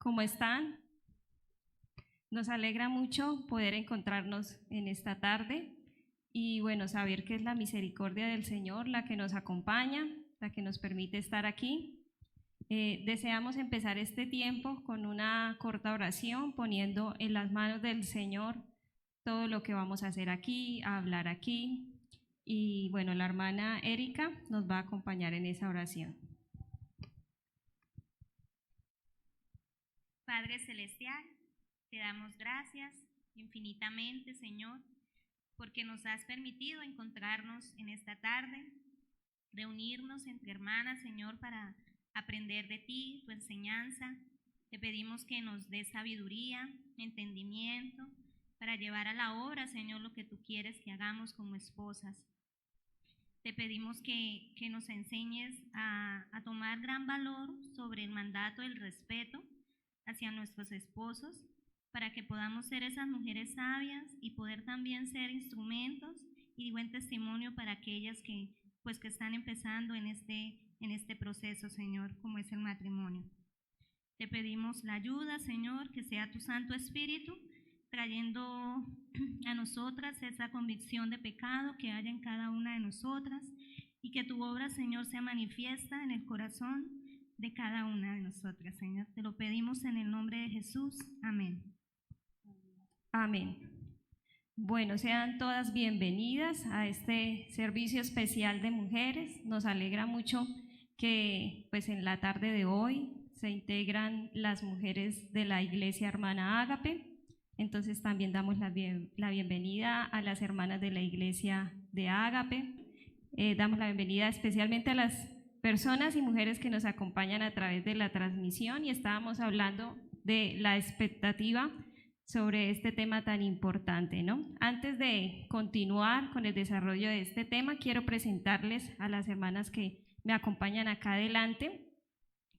¿Cómo están? Nos alegra mucho poder encontrarnos en esta tarde y bueno, saber que es la misericordia del Señor la que nos acompaña, la que nos permite estar aquí. Deseamos empezar este tiempo con una corta oración, poniendo en las manos del Señor todo lo que vamos a hacer aquí, a hablar aquí. Y bueno, la hermana Erika nos va a acompañar en esa oración. Padre Celestial, te damos gracias infinitamente, Señor, porque nos has permitido encontrarnos en esta tarde, reunirnos entre hermanas, Señor, para aprender de ti, tu enseñanza. Te pedimos que nos des sabiduría, entendimiento, para llevar a la obra, Señor, lo que tú quieres que hagamos como esposas. Te pedimos que nos enseñes a tomar gran valor sobre el mandato del respeto hacia nuestros esposos, para que podamos ser esas mujeres sabias y poder también ser instrumentos y buen testimonio para aquellas que están empezando en este proceso, Señor, como es el matrimonio. Te pedimos la ayuda, Señor, que sea tu Santo Espíritu trayendo a nosotras esa convicción de pecado que haya en cada una de nosotras, y que tu obra, Señor, sea manifiesta en el corazón de cada una de nosotras, Señor. Te lo pedimos en el nombre de Jesús. Amén. Amén. Bueno, sean todas bienvenidas a este servicio especial de mujeres. Nos alegra mucho que en la tarde de hoy se integran las mujeres de la Iglesia Hermana Ágape. Entonces también damos la bienvenida a las hermanas de la Iglesia de Ágape. Damos la bienvenida especialmente a las personas y mujeres que nos acompañan a través de la transmisión, y estábamos hablando de la expectativa sobre este tema tan importante, ¿no? Antes de continuar con el desarrollo de este tema, quiero presentarles a las hermanas que me acompañan acá adelante,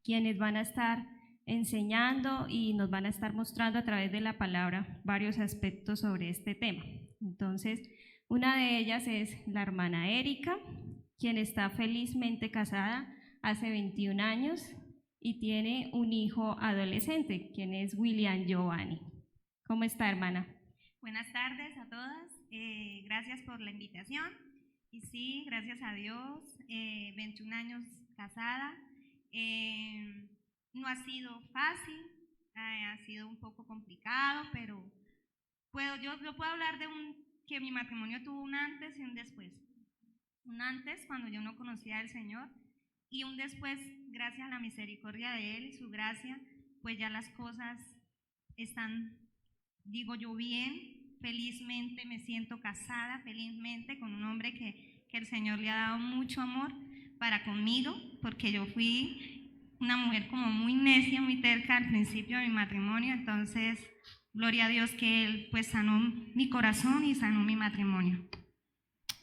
quienes van a estar enseñando y nos van a estar mostrando a través de la palabra varios aspectos sobre este tema. Entonces, una de ellas es la hermana Erika, quien está felizmente casada hace 21 años y tiene un hijo adolescente, quien es William Giovanni. ¿Cómo está, hermana? Buenas tardes a todas, gracias por la invitación. Y sí, gracias a Dios, 21 años casada. No ha sido fácil, ha sido un poco complicado, pero yo puedo hablar de que mi matrimonio tuvo un antes y un después. Un antes cuando yo no conocía al Señor, y un después gracias a la misericordia de Él y su gracia, pues ya las cosas están, digo yo, bien. Felizmente me siento casada, felizmente con un hombre que el Señor le ha dado mucho amor para conmigo, porque yo fui una mujer como muy necia, muy terca al principio de mi matrimonio. Entonces, gloria a Dios que Él sanó mi corazón y sanó mi matrimonio.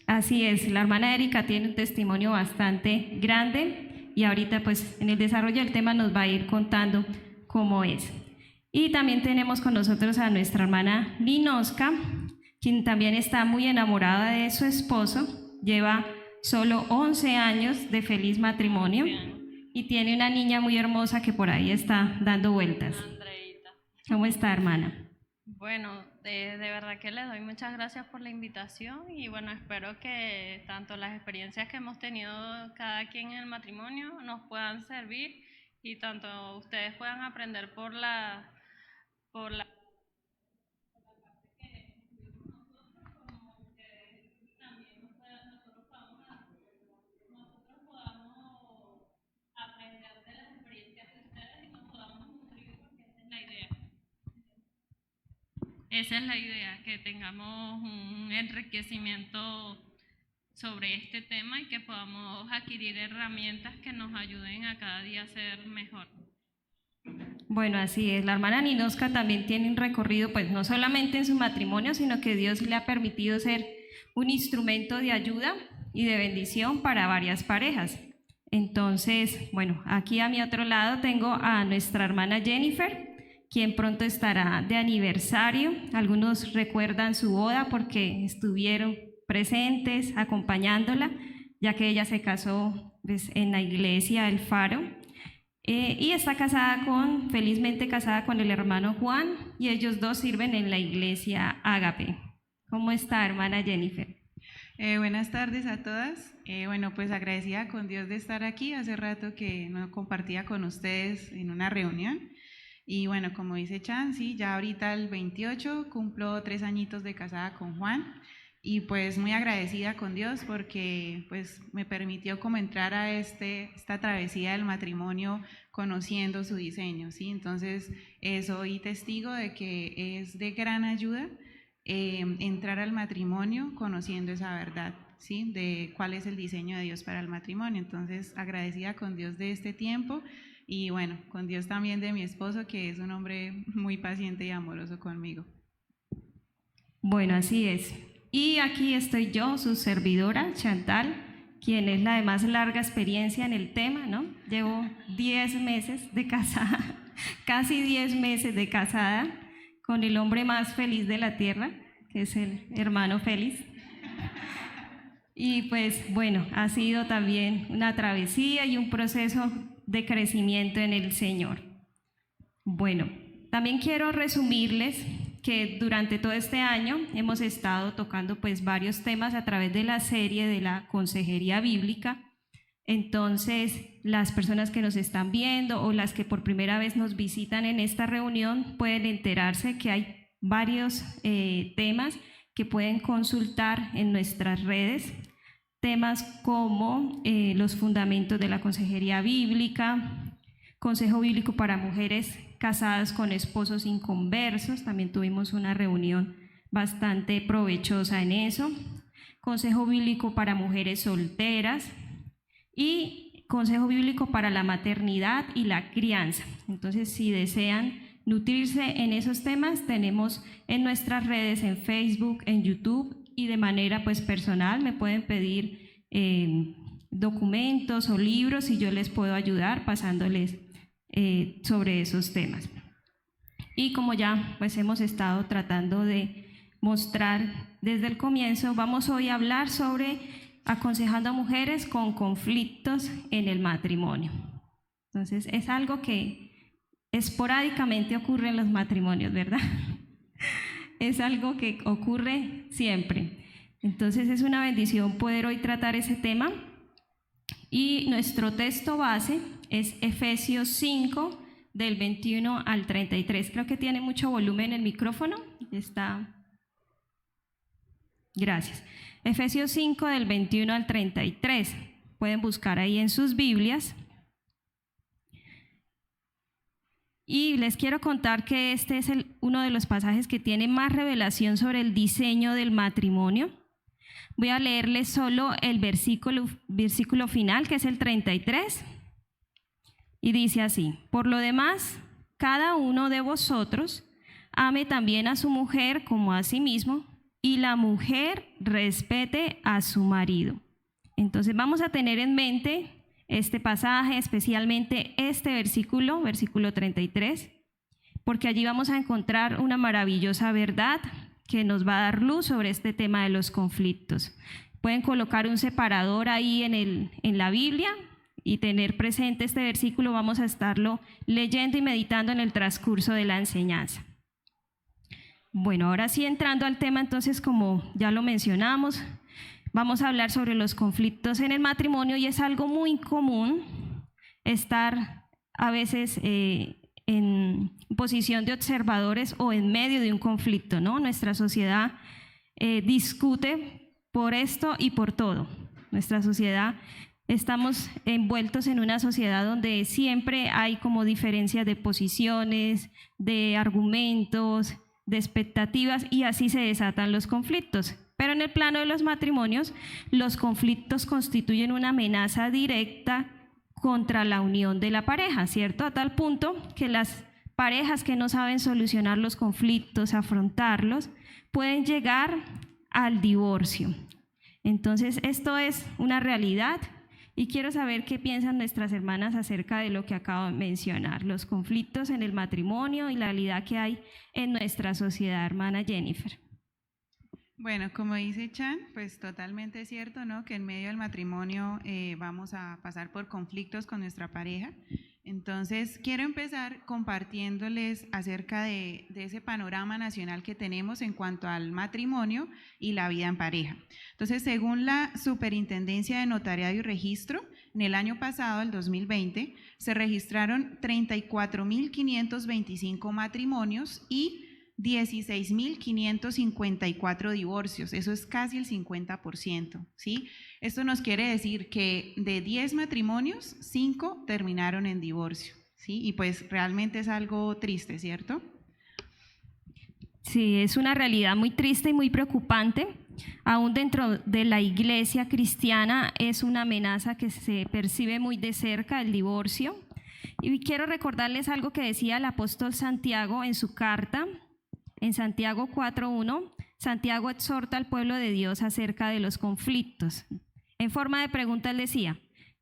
Así es, la hermana Erika tiene un testimonio bastante grande y ahorita en el desarrollo del tema nos va a ir contando cómo es. Y también tenemos con nosotros a nuestra hermana Linoska, quien también está muy enamorada de su esposo, lleva solo 11 años de feliz matrimonio y tiene una niña muy hermosa que por ahí está dando vueltas. Andreita. ¿Cómo está, hermana? Bueno, de verdad que les doy muchas gracias por la invitación, y bueno, espero que tanto las experiencias que hemos tenido cada quien en el matrimonio nos puedan servir, y tanto ustedes puedan aprender por la parte que tuvimos nosotros, como que también nosotros podamos aprender de las experiencias de ustedes y nos podamos nutrir, porque esa es la idea. Esa es la idea, que tengamos un enriquecimiento sobre este tema y que podamos adquirir herramientas que nos ayuden a cada día a ser mejor. Bueno, así es. La hermana Linoska también tiene un recorrido, no solamente en su matrimonio, sino que Dios le ha permitido ser un instrumento de ayuda y de bendición para varias parejas. Entonces, aquí a mi otro lado tengo a nuestra hermana Jennifer, quien pronto estará de aniversario. Algunos recuerdan su boda porque estuvieron presentes acompañándola, ya que ella se casó en la iglesia El Faro. y está felizmente casada con el hermano Juan, y ellos dos sirven en la iglesia Ágape. ¿Cómo está, hermana Jennifer? Buenas tardes a todas. Bueno, pues agradecida con Dios de estar aquí. Hace rato que no compartía con ustedes en una reunión. Y bueno, como dice Chan, sí, ya ahorita el 28 cumplo 3 añitos de casada con Juan. Y pues muy agradecida con Dios porque pues me permitió como entrar a esta travesía del matrimonio conociendo su diseño, ¿sí? Entonces soy testigo de que es de gran ayuda entrar al matrimonio conociendo esa verdad, ¿sí? De cuál es el diseño de Dios para el matrimonio. Entonces agradecida con Dios de este tiempo y bueno, con Dios también de mi esposo, que es un hombre muy paciente y amoroso conmigo. Bueno, así es. Y aquí estoy yo, su servidora, Chantal, quien es la de más larga experiencia en el tema, ¿no? Llevo 10 meses de casada, casi 10 meses de casada, con el hombre más feliz de la tierra, que es el hermano Félix. Y pues bueno, ha sido también una travesía y un proceso de crecimiento en el Señor. Bueno, también quiero resumirles que durante todo este año hemos estado tocando pues varios temas a través de la serie de la consejería bíblica. Entonces, las personas que nos están viendo o las que por primera vez nos visitan en esta reunión pueden enterarse que hay varios temas que pueden consultar en nuestras redes. Temas como los fundamentos de la consejería bíblica, consejo bíblico para mujeres casadas con esposos inconversos, también tuvimos una reunión bastante provechosa en eso, consejo bíblico para mujeres solteras y consejo bíblico para la maternidad y la crianza. Entonces, si desean nutrirse en esos temas, tenemos en nuestras redes, en Facebook, en YouTube, y de manera pues personal me pueden pedir documentos o libros y yo les puedo ayudar pasándoles sobre esos temas. Y como ya pues hemos estado tratando de mostrar desde el comienzo, vamos hoy a hablar sobre aconsejando a mujeres con conflictos en el matrimonio. Entonces es algo que esporádicamente ocurre en los matrimonios, ¿verdad? Es algo que ocurre siempre. Entonces es una bendición poder hoy tratar ese tema. Y nuestro texto base es Efesios 5, del 21 al 33. Creo que tiene mucho volumen el micrófono. Está. Gracias. Efesios 5, del 21 al 33. Pueden buscar ahí en sus Biblias. Y les quiero contar que este es uno de los pasajes que tiene más revelación sobre el diseño del matrimonio. Voy a leerles solo el versículo final, que es el 33, y dice así: por lo demás, cada uno de vosotros ame también a su mujer como a sí mismo, y la mujer respete a su marido. Entonces vamos a tener en mente este pasaje, especialmente este versículo 33, porque allí vamos a encontrar una maravillosa verdad que nos va a dar luz sobre este tema de los conflictos. Pueden colocar un separador ahí en la Biblia y tener presente este versículo. Vamos a estarlo leyendo y meditando en el transcurso de la enseñanza. Bueno, ahora sí, entrando al tema, entonces, como ya lo mencionamos, vamos a hablar sobre los conflictos en el matrimonio, y es algo muy común estar a veces en posición de observadores o en medio de un conflicto, ¿no? Nuestra sociedad discute por esto y por todo. Nuestra sociedad, estamos envueltos en una sociedad donde siempre hay como diferencias de posiciones, de argumentos, de expectativas, y así se desatan los conflictos. Pero en el plano de los matrimonios, los conflictos constituyen una amenaza directa contra la unión de la pareja, ¿cierto? A tal punto que las parejas que no saben solucionar los conflictos, afrontarlos, pueden llegar al divorcio. Entonces, esto es una realidad y quiero saber qué piensan nuestras hermanas acerca de lo que acabo de mencionar, los conflictos en el matrimonio y la realidad que hay en nuestra sociedad, hermana Jennifer. Bueno, como dice Chan, pues totalmente cierto, ¿no? Que en medio del matrimonio vamos a pasar por conflictos con nuestra pareja. Entonces, quiero empezar compartiéndoles acerca de ese panorama nacional que tenemos en cuanto al matrimonio y la vida en pareja. Entonces, según la Superintendencia de Notariado y Registro, en el año pasado, el 2020, se registraron 34.525 matrimonios y 16.554 divorcios, eso es casi el 50%, ¿sí? Esto nos quiere decir que de 10 matrimonios, 5 terminaron en divorcio, ¿sí? Y pues realmente es algo triste, ¿cierto? Sí, es una realidad muy triste y muy preocupante. Aún dentro de la iglesia cristiana es una amenaza que se percibe muy de cerca, el divorcio. Y quiero recordarles algo que decía el apóstol Santiago en su carta. En Santiago 4:1, Santiago exhorta al pueblo de Dios acerca de los conflictos. En forma de pregunta él decía,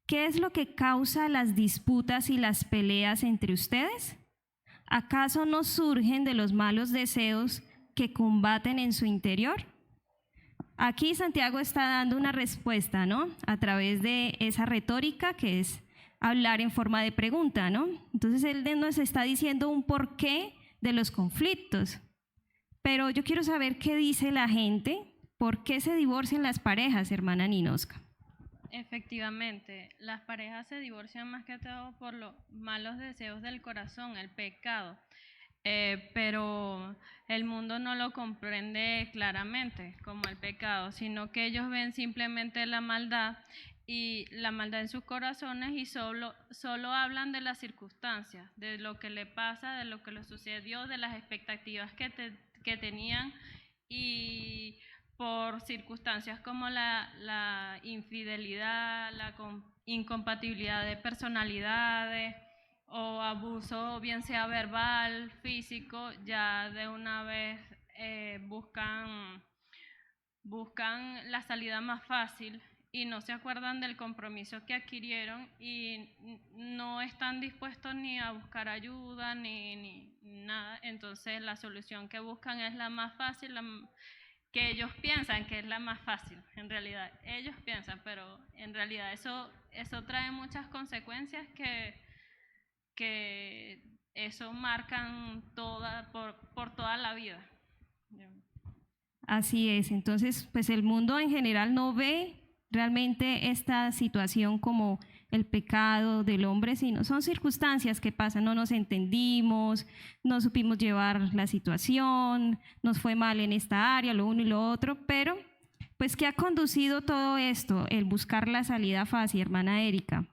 ¿qué es lo que causa las disputas y las peleas entre ustedes? ¿Acaso no surgen de los malos deseos que combaten en su interior? Aquí Santiago está dando una respuesta, ¿no? A través de esa retórica que es hablar en forma de pregunta, ¿no? Entonces él nos está diciendo un porqué de los conflictos. Pero yo quiero saber qué dice la gente, por qué se divorcian las parejas, hermana Ninosca. Efectivamente, las parejas se divorcian más que todo por los malos deseos del corazón, el pecado, pero el mundo no lo comprende claramente como el pecado, sino que ellos ven simplemente la maldad en sus corazones y solo hablan de las circunstancias, de lo que le pasa, de lo que le sucedió, de las expectativas que tenían, y por circunstancias como la infidelidad, la incompatibilidad de personalidades o abuso, bien sea verbal, físico, ya de una vez buscan la salida más fácil y no se acuerdan del compromiso que adquirieron y no están dispuestos ni a buscar ayuda ni nada. Entonces la solución que buscan es la más fácil, que ellos piensan que es la más fácil. En realidad ellos piensan, pero en realidad eso trae muchas consecuencias que eso marcan por toda la vida. Así es, entonces pues el mundo en general no ve realmente esta situación como el pecado del hombre, sino son circunstancias que pasan, no nos entendimos, no supimos llevar la situación, nos fue mal en esta área, lo uno y lo otro, pero pues ¿qué ha conducido todo esto? El buscar la salida fácil, hermana Erika.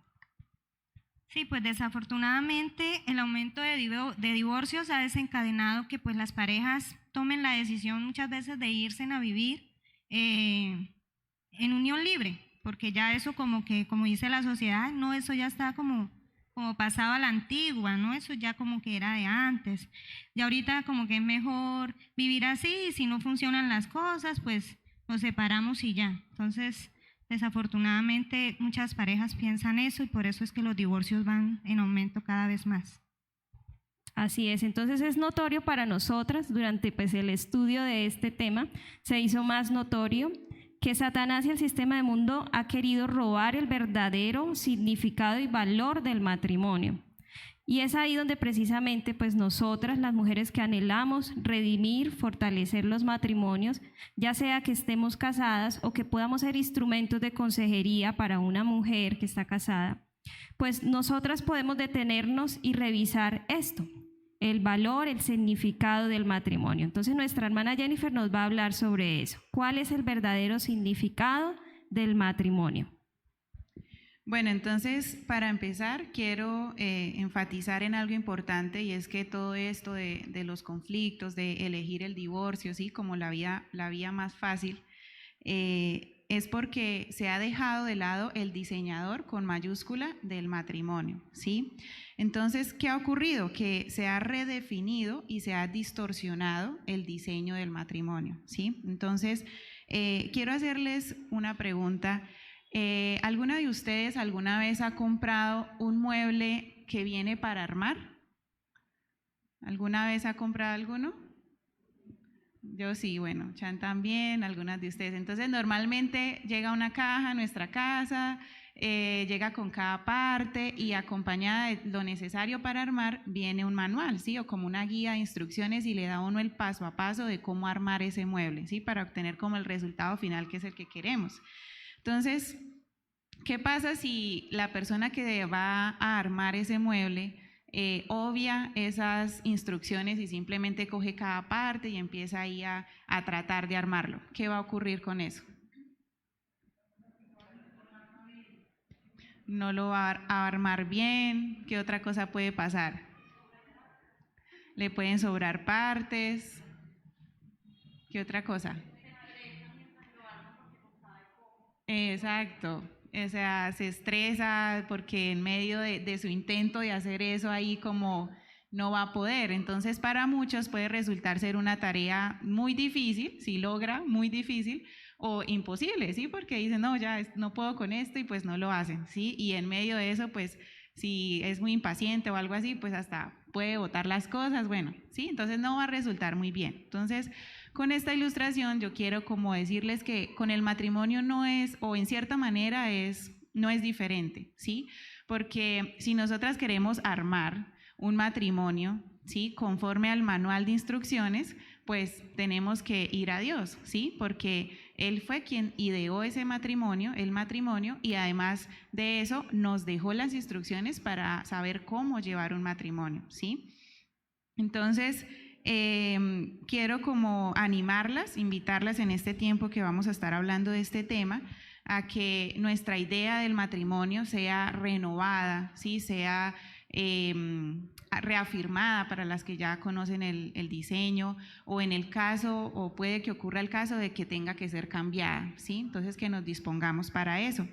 Sí, pues desafortunadamente el aumento de divorcios ha desencadenado que pues las parejas tomen la decisión muchas veces de irse a vivir en unión libre, porque ya eso como dice la sociedad, no, eso ya está como pasaba a la antigua, ¿no? Eso ya como que era de antes. Y ahorita como que es mejor vivir así, y si no funcionan las cosas, pues nos separamos y ya. Entonces, desafortunadamente muchas parejas piensan eso y por eso es que los divorcios van en aumento cada vez más. Así es, entonces es notorio para nosotras, durante pues el estudio de este tema, se hizo más notorio que Satanás y el sistema del mundo ha querido robar el verdadero significado y valor del matrimonio. Y es ahí donde precisamente pues nosotras, las mujeres que anhelamos redimir, fortalecer los matrimonios, ya sea que estemos casadas o que podamos ser instrumentos de consejería para una mujer que está casada, pues nosotras podemos detenernos y revisar esto, el valor, el significado del matrimonio. Entonces nuestra hermana Jennifer nos va a hablar sobre eso. ¿Cuál es el verdadero significado del matrimonio? Bueno, entonces para empezar quiero enfatizar en algo importante, y es que todo esto de los conflictos, de elegir el divorcio, ¿sí? Como la vía más fácil, es porque se ha dejado de lado el diseñador con mayúscula del matrimonio, ¿sí? Entonces, ¿qué ha ocurrido? Que se ha redefinido y se ha distorsionado el diseño del matrimonio, ¿sí? Entonces, quiero hacerles una pregunta. ¿Alguna de ustedes alguna vez ha comprado un mueble que viene para armar? ¿Alguna vez ha comprado alguno? Yo sí, bueno, Chan también, algunas de ustedes. Entonces, normalmente llega una caja a nuestra casa llega con cada parte y acompañada de lo necesario para armar viene un manual, ¿sí? O como una guía de instrucciones y le da a uno el paso a paso de cómo armar ese mueble, ¿sí? Para obtener como el resultado final que es el que queremos. Entonces, ¿qué pasa si la persona que va a armar ese mueble obvia esas instrucciones y simplemente coge cada parte y empieza ahí a tratar de armarlo? ¿Qué va a ocurrir con eso? No lo va a armar bien. ¿Qué otra cosa puede pasar? Le pueden sobrar partes. ¿Qué otra cosa? Exacto. O sea, se estresa porque en medio de su intento de hacer eso ahí como no va a poder. Entonces, para muchos puede resultar ser una tarea muy difícil, si logra, muy difícil, o imposible, ¿sí? Porque dicen, no, ya no puedo con esto y pues no lo hacen, ¿sí? Y en medio de eso, pues, si es muy impaciente o algo así, pues hasta puede botar las cosas, bueno, ¿sí? Entonces no va a resultar muy bien. Entonces, con esta ilustración yo quiero como decirles que con el matrimonio no es, o en cierta manera no es diferente, ¿sí? Porque si nosotras queremos armar un matrimonio, ¿sí? Conforme al manual de instrucciones, pues tenemos que ir a Dios, ¿sí? Porque Él fue quien ideó ese matrimonio, el matrimonio, y además de eso nos dejó las instrucciones para saber cómo llevar un matrimonio, ¿sí? Entonces, quiero como animarlas, invitarlas en este tiempo que vamos a estar hablando de este tema, a que nuestra idea del matrimonio sea renovada, ¿sí? Sea reafirmada para las que ya conocen el diseño, o en el caso, o puede que ocurra el caso de que tenga que ser cambiada, ¿sí? Entonces que nos dispongamos para eso.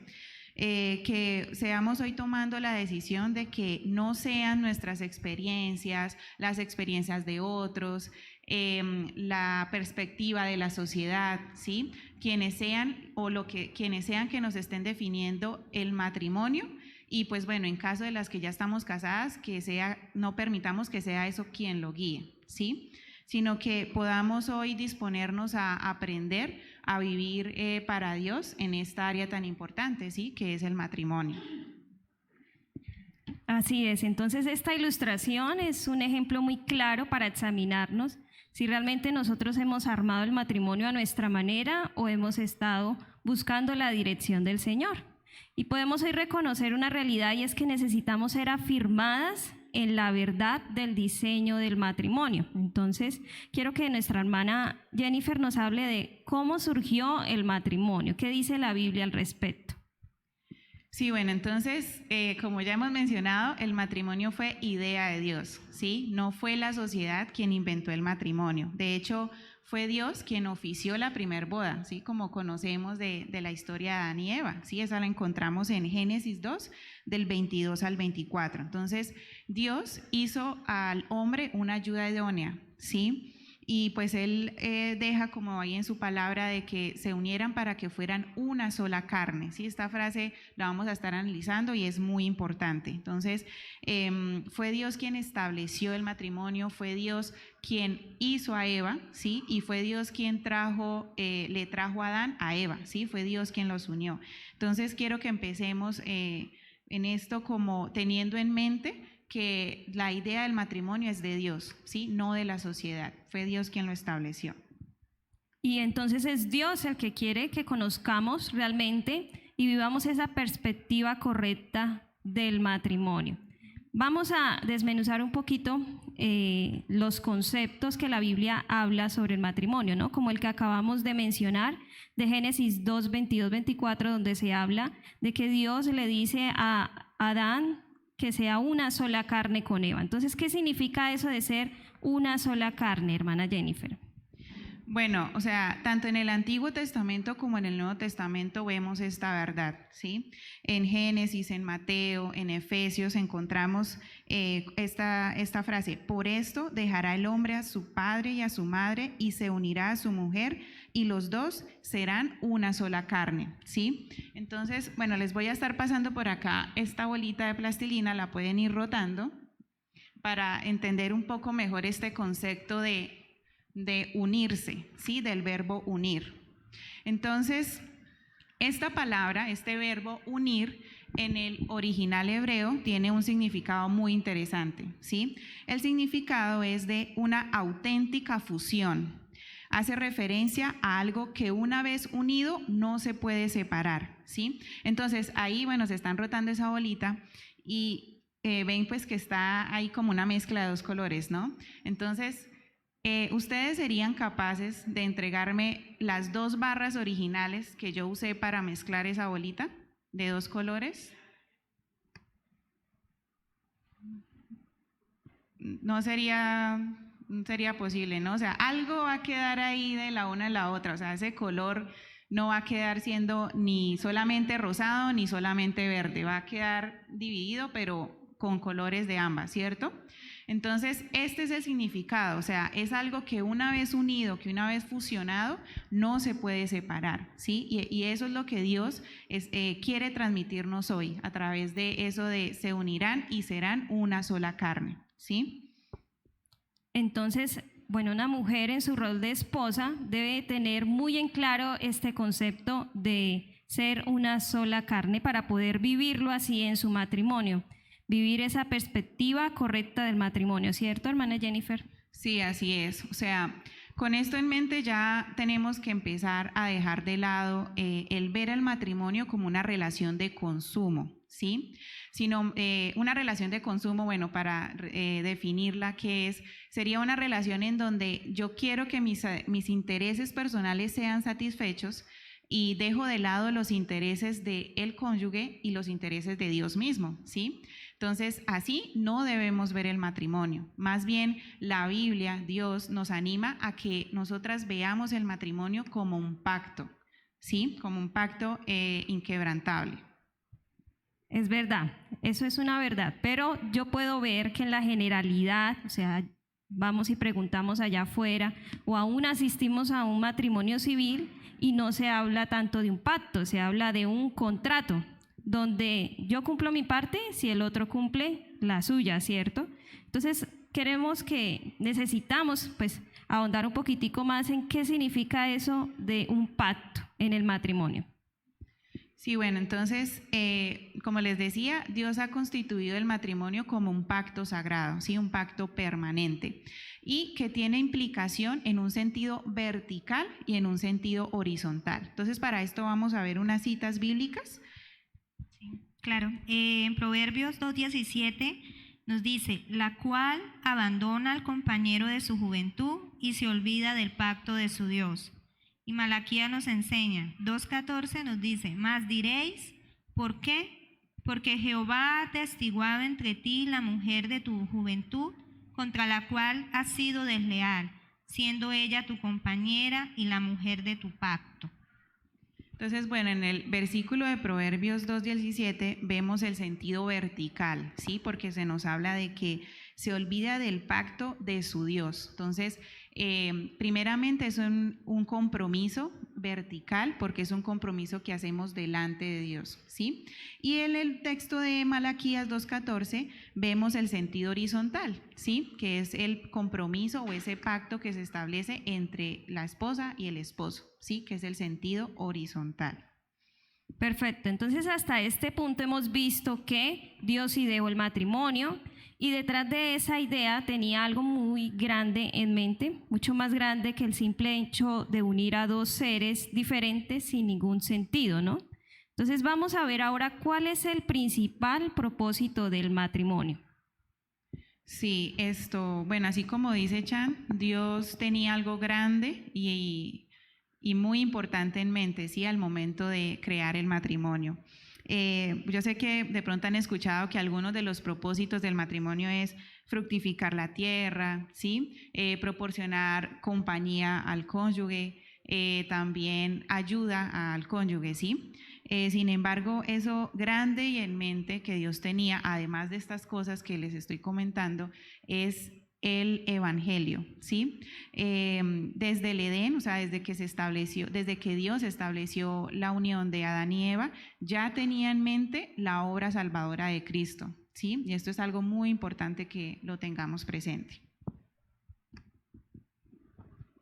Que seamos hoy tomando la decisión de que no sean nuestras experiencias, las experiencias de otros, la perspectiva de la sociedad, ¿sí? Quienes sean que nos estén definiendo el matrimonio. Y pues bueno, en caso de las que ya estamos casadas, no permitamos que sea eso quien lo guíe, ¿sí? Sino que podamos hoy disponernos a aprender a vivir para Dios en esta área tan importante, ¿sí? Que es el matrimonio. Así es, entonces esta ilustración es un ejemplo muy claro para examinarnos si realmente nosotros hemos armado el matrimonio a nuestra manera o hemos estado buscando la dirección del Señor. Y podemos hoy reconocer una realidad, y es que necesitamos ser afirmadas en la verdad del diseño del matrimonio. Entonces, quiero que nuestra hermana Jennifer nos hable de cómo surgió el matrimonio, qué dice la Biblia al respecto. Sí, bueno, entonces, como ya hemos mencionado, el matrimonio fue idea de Dios, ¿sí? No fue la sociedad quien inventó el matrimonio. De hecho, fue Dios quien ofició la primer boda, ¿sí? Como conocemos de la historia de Adán y Eva, ¿sí? Esa la encontramos en Génesis 2, del 22 al 24. Entonces, Dios hizo al hombre una ayuda idónea, ¿sí? Y pues Él deja como ahí en su palabra de que se unieran para que fueran una sola carne, ¿sí? Esta frase la vamos a estar analizando y es muy importante. Entonces, fue Dios quien estableció el matrimonio, fue Dios quien hizo a Eva, ¿sí? Y fue Dios quien le trajo a Adán a Eva, ¿sí? Fue Dios quien los unió. Entonces, quiero que empecemos en esto como teniendo en mente que la idea del matrimonio es de Dios, ¿sí? No de la sociedad. Fue Dios quien lo estableció. Y entonces es Dios el que quiere que conozcamos realmente y vivamos esa perspectiva correcta del matrimonio. Vamos a desmenuzar un poquito los conceptos que la Biblia habla sobre el matrimonio, ¿no? Como el que acabamos de mencionar, de Génesis 2, 22, 24, donde se habla de que Dios le dice a Adán que sea una sola carne con Eva. Entonces, ¿qué significa eso de ser una sola carne, hermana Jennifer? Bueno, o sea, tanto en el Antiguo Testamento como en el Nuevo Testamento vemos esta verdad, ¿sí? En Génesis, en Mateo, en Efesios encontramos esta frase: por esto dejará el hombre a su padre y a su madre y se unirá a su mujer y los dos serán una sola carne, ¿sí? Entonces, bueno, les voy a estar pasando por acá esta bolita de plastilina, la pueden ir rotando para entender un poco mejor este concepto de unirse, ¿sí? Del verbo unir. Entonces, Esta palabra, este verbo unir, en el original hebreo tiene un significado muy interesante, ¿sí? El significado es de una auténtica fusión. Hace referencia a algo que una vez unido no se puede separar, ¿sí? Entonces ahí, bueno, se están rotando esa bolita y ven pues que está ahí como una mezcla de dos colores, ¿no? Entonces, ¿ustedes serían capaces de entregarme las dos barras originales que yo usé para mezclar esa bolita de dos colores? No sería posible, ¿no? O sea, algo va a quedar ahí de la una a la otra, o sea, ese color no va a quedar siendo ni solamente rosado ni solamente verde, va a quedar dividido, pero con colores de ambas, ¿cierto? Entonces, este es el significado, o sea, es algo que una vez unido, que una vez fusionado, no se puede separar, ¿sí? Y eso es lo que Dios quiere transmitirnos hoy, a través de eso de se unirán y serán una sola carne, ¿sí? Entonces, bueno, una mujer en su rol de esposa debe tener muy en claro este concepto de ser una sola carne para poder vivirlo así en su matrimonio. Vivir esa perspectiva correcta del matrimonio, ¿cierto, hermana Jennifer? Sí, así es. O sea, con esto en mente ya tenemos que empezar a dejar de lado el ver al matrimonio como una relación de consumo, ¿sí? Sino una relación de consumo, bueno, para definirla, ¿qué es? Sería una relación en donde yo quiero que mis intereses personales sean satisfechos y dejo de lado los intereses del cónyuge y los intereses de Dios mismo, ¿sí? Entonces, así no debemos ver el matrimonio. Más bien, la Biblia, Dios, nos anima a que nosotras veamos el matrimonio como un pacto, ¿sí? Como un pacto inquebrantable. Es verdad, eso es una verdad, pero yo puedo ver que en la generalidad, o sea, vamos y preguntamos allá afuera, o aún asistimos a un matrimonio civil y no se habla tanto de un pacto, se habla de un contrato, donde yo cumplo mi parte si el otro cumple la suya, ¿cierto? Entonces, necesitamos pues ahondar un poquitico más en qué significa eso de un pacto en el matrimonio. Sí, bueno, entonces, como les decía, Dios ha constituido el matrimonio como un pacto sagrado, ¿sí? Un pacto permanente y que tiene implicación en un sentido vertical y en un sentido horizontal. Entonces, para esto vamos a ver unas citas bíblicas. Claro, en Proverbios 2:17 nos dice, la cual abandona al compañero de su juventud y se olvida del pacto de su Dios. Y Malaquías nos enseña, 2:14 nos dice, mas diréis, ¿por qué? Porque Jehová ha atestiguado entre ti la mujer de tu juventud, contra la cual has sido desleal, siendo ella tu compañera y la mujer de tu pacto. Entonces, bueno, en el versículo de Proverbios 2:17 vemos el sentido vertical, ¿sí? Porque se nos habla de que se olvida del pacto de su Dios. Entonces, primeramente es un compromiso vertical, porque es un compromiso que hacemos delante de Dios, ¿sí? Y en el texto de Malaquías 2:14 vemos el sentido horizontal, ¿sí? Que es el compromiso o ese pacto que se establece entre la esposa y el esposo, ¿sí? Que es el sentido horizontal. Perfecto, entonces hasta este punto hemos visto que Dios ideó el matrimonio y detrás de esa idea tenía algo muy grande en mente, mucho más grande que el simple hecho de unir a dos seres diferentes sin ningún sentido, ¿no? Entonces vamos a ver ahora cuál es el principal propósito del matrimonio. Sí, bueno, así como dice Chan, Dios tenía algo grande y muy importante en mente, sí, al momento de crear el matrimonio. Yo sé que de pronto han escuchado que algunos de los propósitos del matrimonio es fructificar la tierra, ¿sí? Proporcionar compañía al cónyuge, también ayuda al cónyuge, ¿sí? Sin embargo, eso grande y en mente que Dios tenía, además de estas cosas que les estoy comentando, es el evangelio, ¿sí? Desde el Edén, o sea, desde que Dios estableció la unión de Adán y Eva, ya tenía en mente la obra salvadora de Cristo, ¿sí? Y esto es algo muy importante que lo tengamos presente.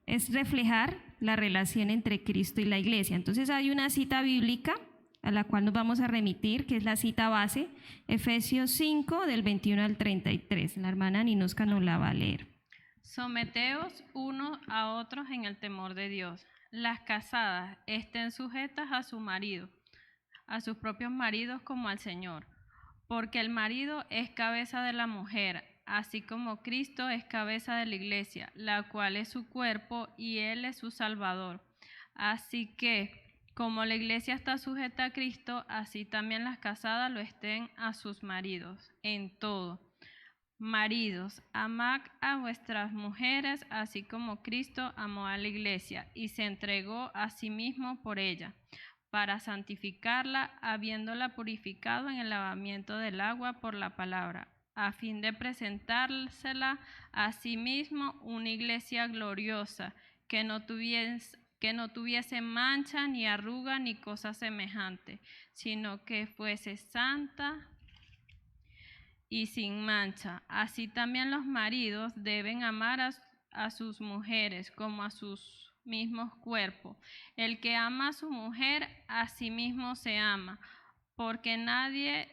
Es reflejar la relación entre Cristo y la iglesia. Entonces hay una cita bíblica a la cual nos vamos a remitir, que es la cita base, Efesios 5, del 21 al 33. La hermana Ninosca nos la va a leer. Someteos unos a otros en el temor de Dios. Las casadas estén sujetas a su marido, a sus propios maridos como al Señor, porque el marido es cabeza de la mujer, así como Cristo es cabeza de la iglesia, la cual es su cuerpo y Él es su Salvador. Así que, como la iglesia está sujeta a Cristo, así también las casadas lo estén a sus maridos, en todo. Maridos, amad a vuestras mujeres, así como Cristo amó a la iglesia y se entregó a sí mismo por ella, para santificarla, habiéndola purificado en el lavamiento del agua por la palabra, a fin de presentársela a sí mismo una iglesia gloriosa, que no tuviese mancha, ni arruga, ni cosa semejante, sino que fuese santa y sin mancha. Así también los maridos deben amar a sus mujeres como a sus mismos cuerpos. El que ama a su mujer, a sí mismo se ama, porque nadie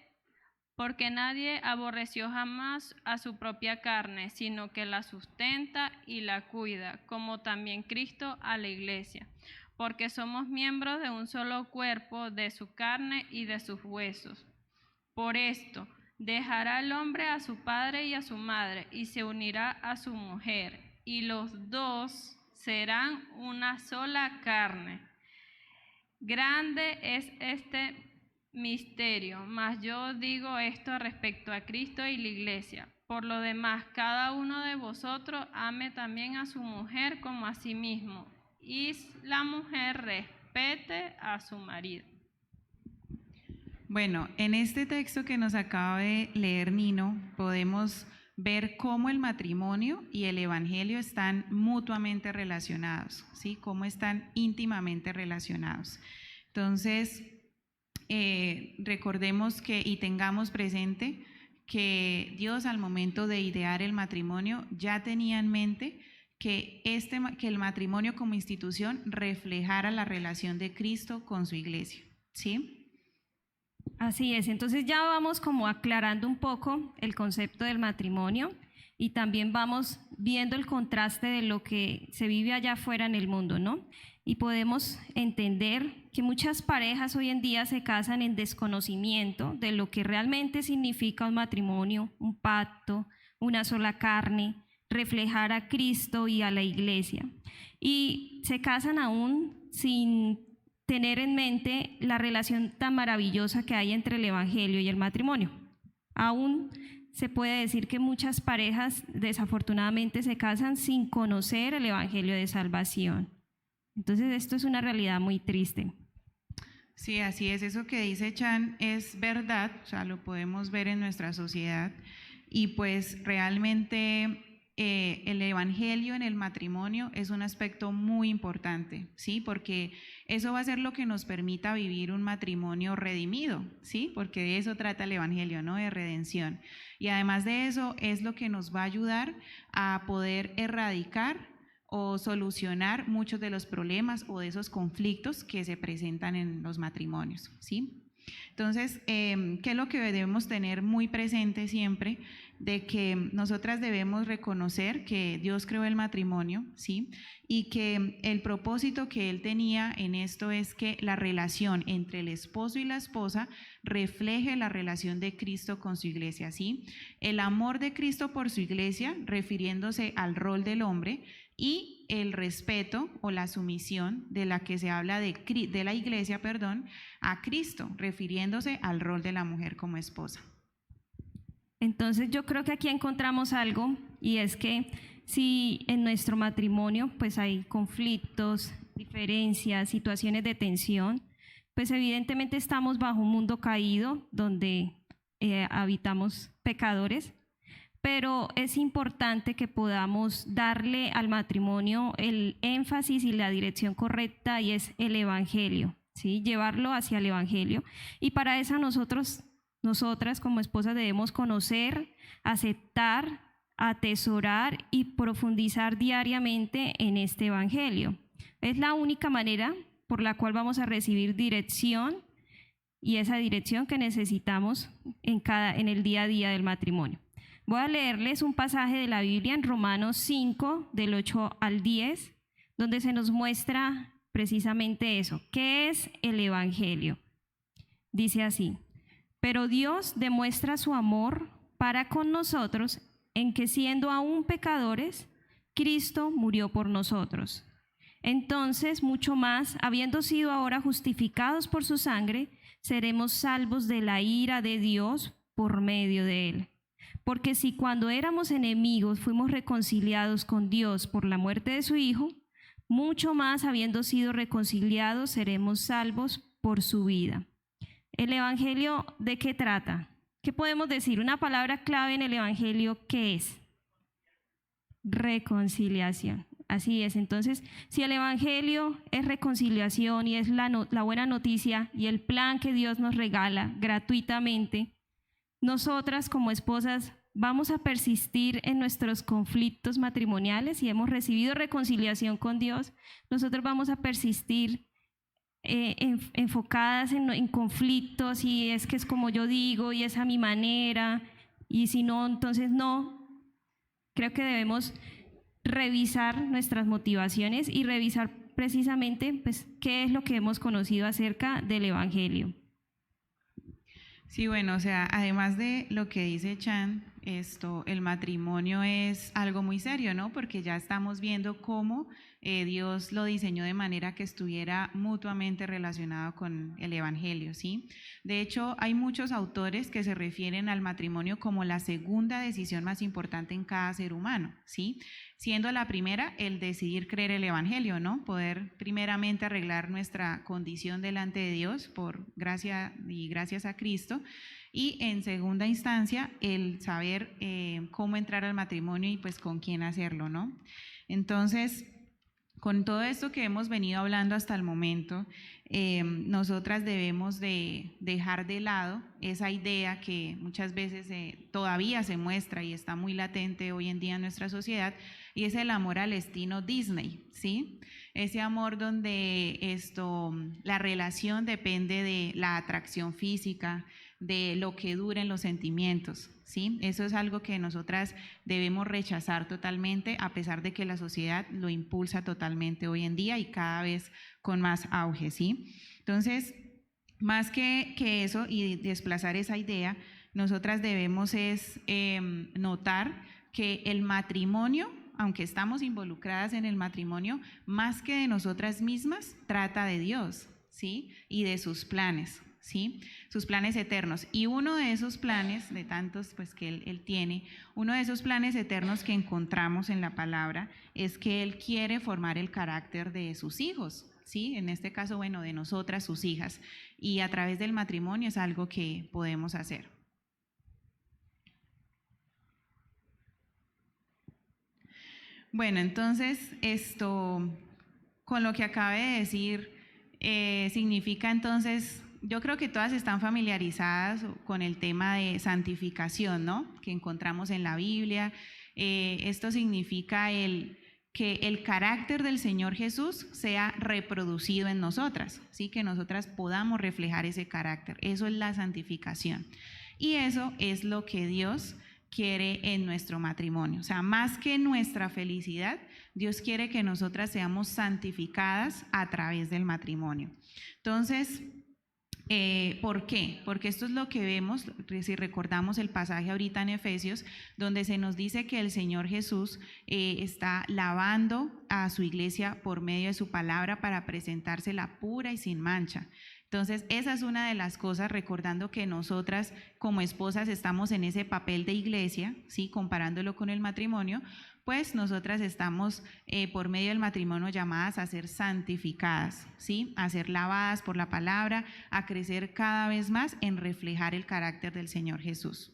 aborreció jamás a su propia carne, sino que la sustenta y la cuida, como también Cristo a la iglesia, porque somos miembros de un solo cuerpo, de su carne y de sus huesos. Por esto, dejará el hombre a su padre y a su madre, y se unirá a su mujer, y los dos serán una sola carne. Grande es este misterio, mas yo digo esto respecto a Cristo y la iglesia. Por lo demás, cada uno de vosotros ame también a su mujer como a sí mismo, y la mujer respete a su marido. Bueno, en este texto que nos acaba de leer Nino, podemos ver cómo el matrimonio y el evangelio están mutuamente relacionados, ¿sí? Cómo están íntimamente relacionados. Entonces, recordemos y tengamos presente que Dios, al momento de idear el matrimonio, ya tenía en mente que el matrimonio como institución reflejara la relación de Cristo con su iglesia, ¿sí? Así es, entonces ya vamos como aclarando un poco el concepto del matrimonio y también vamos viendo el contraste de lo que se vive allá afuera en el mundo, ¿no? Y podemos entender que muchas parejas hoy en día se casan en desconocimiento de lo que realmente significa un matrimonio, un pacto, una sola carne, reflejar a Cristo y a la iglesia. Y se casan aún sin tener en mente la relación tan maravillosa que hay entre el evangelio y el matrimonio. Aún se puede decir que muchas parejas desafortunadamente se casan sin conocer el evangelio de salvación. Entonces esto es una realidad muy triste. Sí, así es. Eso que dice Chan es verdad, o sea, lo podemos ver en nuestra sociedad y pues realmente el evangelio en el matrimonio es un aspecto muy importante, ¿sí? Porque eso va a ser lo que nos permita vivir un matrimonio redimido, ¿sí? Porque de eso trata el evangelio, ¿no? De redención. Y además de eso es lo que nos va a ayudar a poder erradicar o solucionar muchos de los problemas o de esos conflictos que se presentan en los matrimonios, ¿sí? Entonces, ¿qué es lo que debemos tener muy presente siempre? De que nosotras debemos reconocer que Dios creó el matrimonio, ¿sí? Y que el propósito que Él tenía en esto es que la relación entre el esposo y la esposa refleje la relación de Cristo con su iglesia, ¿sí? El amor de Cristo por su iglesia, refiriéndose al rol del hombre, y el respeto o la sumisión de la que se habla de la iglesia, a Cristo, refiriéndose al rol de la mujer como esposa. Entonces yo creo que aquí encontramos algo, y es que si en nuestro matrimonio pues hay conflictos, diferencias, situaciones de tensión, pues evidentemente estamos bajo un mundo caído donde habitamos pecadores, pero es importante que podamos darle al matrimonio el énfasis y la dirección correcta, y es el evangelio, ¿sí? Llevarlo hacia el evangelio, y para eso nosotras como esposas debemos conocer, aceptar, atesorar y profundizar diariamente en este evangelio. Es la única manera por la cual vamos a recibir dirección y esa dirección que necesitamos en el día a día del matrimonio. Voy a leerles un pasaje de la Biblia en Romanos 5, del 8 al 10, donde se nos muestra precisamente eso. ¿Qué es el Evangelio? Dice así: pero Dios demuestra su amor para con nosotros en que, siendo aún pecadores, Cristo murió por nosotros. Entonces, mucho más, habiendo sido ahora justificados por su sangre, seremos salvos de la ira de Dios por medio de él. Porque si cuando éramos enemigos fuimos reconciliados con Dios por la muerte de su Hijo, mucho más, habiendo sido reconciliados, seremos salvos por su vida. ¿El Evangelio de qué trata? ¿Qué podemos decir? Una palabra clave en el Evangelio, ¿qué es? Reconciliación. Así es. Entonces, si el Evangelio es reconciliación y es la buena noticia y el plan que Dios nos regala gratuitamente, nosotras como esposas vamos a persistir en nuestros conflictos matrimoniales. Si hemos recibido reconciliación con Dios, nosotros vamos a persistir enfocadas en conflictos, y es que es como yo digo y es a mi manera, y si no, entonces no. Creo que debemos revisar nuestras motivaciones y revisar precisamente pues, qué es lo que hemos conocido acerca del Evangelio. Sí, bueno, o sea, además de lo que dice Chan, el matrimonio es algo muy serio, ¿no? Porque ya estamos viendo cómo Dios lo diseñó de manera que estuviera mutuamente relacionado con el Evangelio, ¿sí? De hecho, hay muchos autores que se refieren al matrimonio como la segunda decisión más importante en cada ser humano, ¿sí? Siendo la primera el decidir creer el Evangelio, ¿no? Poder primeramente arreglar nuestra condición delante de Dios por gracia y gracias a Cristo, y en segunda instancia el saber cómo entrar al matrimonio y pues con quién hacerlo, ¿no? Entonces, con todo esto que hemos venido hablando hasta el momento, nosotras debemos de dejar de lado esa idea que muchas veces todavía se muestra y está muy latente hoy en día en nuestra sociedad, y es el amor al estilo Disney, ¿sí? Ese amor donde la relación depende de la atracción física, de lo que duren los sentimientos, ¿sí? Eso es algo que nosotras debemos rechazar totalmente, a pesar de que la sociedad lo impulsa totalmente hoy en día y cada vez con más auge, ¿sí? Entonces, más que eso y desplazar esa idea, nosotras debemos notar que el matrimonio, aunque estamos involucradas en el matrimonio, más que de nosotras mismas, trata de Dios, ¿sí? Y de sus planes, ¿sí? Sus planes eternos. Y uno de esos planes, de tantos pues que él tiene, uno de esos planes eternos que encontramos en la palabra es que Él quiere formar el carácter de sus hijos, ¿sí? En este caso, bueno, de nosotras, sus hijas. Y a través del matrimonio es algo que podemos hacer. Bueno, entonces con lo que acabé de decir, significa entonces, yo creo que todas están familiarizadas con el tema de santificación, ¿no? Que encontramos en la Biblia. Esto significa que el carácter del Señor Jesús sea reproducido en nosotras, ¿sí? Que nosotras podamos reflejar ese carácter. Eso es la santificación. Y eso es lo que Dios quiere en nuestro matrimonio. O sea, más que nuestra felicidad, Dios quiere que nosotras seamos santificadas a través del matrimonio. Entonces, ¿por qué? Porque esto es lo que vemos, si recordamos el pasaje ahorita en Efesios, donde se nos dice que el Señor Jesús está lavando a su iglesia por medio de su palabra para presentársela pura y sin mancha. Entonces, esa es una de las cosas, recordando que nosotras como esposas estamos en ese papel de iglesia, ¿sí? Comparándolo con el matrimonio, pues nosotras estamos por medio del matrimonio llamadas a ser santificadas, ¿sí? A ser lavadas por la palabra, a crecer cada vez más en reflejar el carácter del Señor Jesús.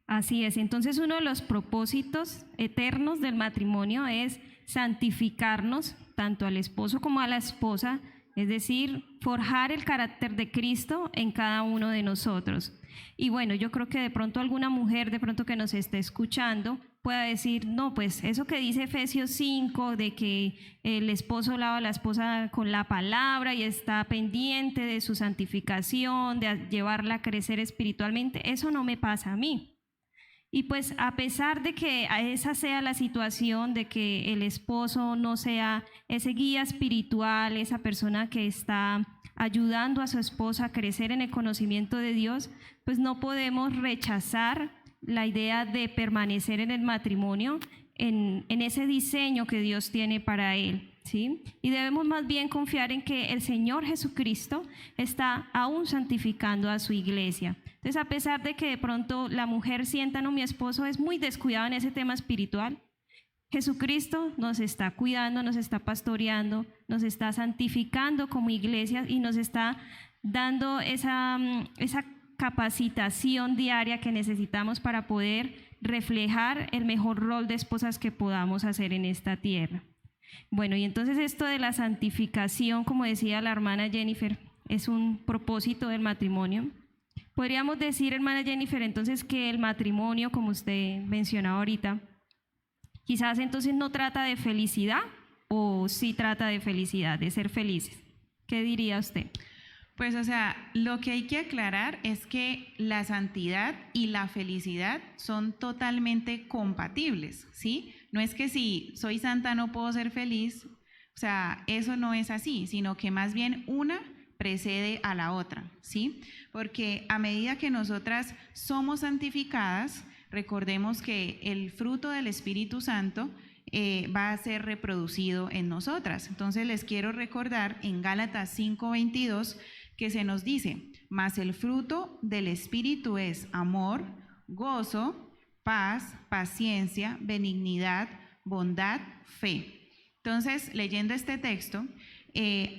Así es. Entonces, uno de los propósitos eternos del matrimonio es santificarnos tanto al esposo como a la esposa, es decir, forjar el carácter de Cristo en cada uno de nosotros. Y bueno, yo creo que de pronto alguna mujer de pronto que nos esté escuchando pueda decir, no, pues eso que dice Efesios 5, de que el esposo lava a la esposa con la palabra y está pendiente de su santificación, de llevarla a crecer espiritualmente, eso no me pasa a mí. Y pues a pesar de que esa sea la situación, de que el esposo no sea ese guía espiritual, esa persona que está ayudando a su esposa a crecer en el conocimiento de Dios, pues no podemos rechazar la idea de permanecer en el matrimonio, en ese diseño que Dios tiene para él, ¿sí? Y debemos más bien confiar en que el Señor Jesucristo está aún santificando a su iglesia. Entonces, a pesar de que de pronto la mujer sienta, no, mi esposo es muy descuidado en ese tema espiritual, Jesucristo nos está cuidando, nos está pastoreando, nos está santificando como iglesia y nos está dando esa capacitación diaria que necesitamos para poder reflejar el mejor rol de esposas que podamos hacer en esta tierra. Bueno, y entonces esto de la santificación, como decía la hermana Jennifer, es un propósito del matrimonio. Podríamos decir, hermana Jennifer, entonces que el matrimonio, como usted mencionaba ahorita, quizás entonces no trata de felicidad o sí trata de felicidad, de ser felices. ¿Qué diría usted? Pues, o sea, lo que hay que aclarar es que la santidad y la felicidad son totalmente compatibles, ¿sí? No es que si soy santa no puedo ser feliz, o sea, eso no es así, sino que más bien una precede a la otra, ¿sí? Porque a medida que nosotras somos santificadas, recordemos que el fruto del Espíritu Santo va a ser reproducido en nosotras. Entonces les quiero recordar en Gálatas 5:22 que se nos dice, mas el fruto del Espíritu es amor, gozo, paz, paciencia, benignidad, bondad, fe. Entonces, leyendo este texto,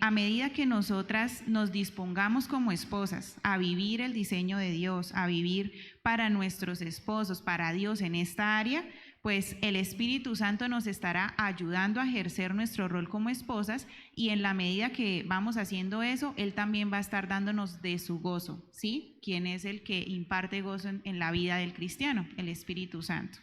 a medida que nosotras nos dispongamos como esposas a vivir el diseño de Dios, a vivir para nuestros esposos, para Dios en esta área, pues el Espíritu Santo nos estará ayudando a ejercer nuestro rol como esposas y en la medida que vamos haciendo eso, Él también va a estar dándonos de su gozo, ¿sí? ¿Quién es el que imparte gozo en la vida del cristiano? El Espíritu Santo.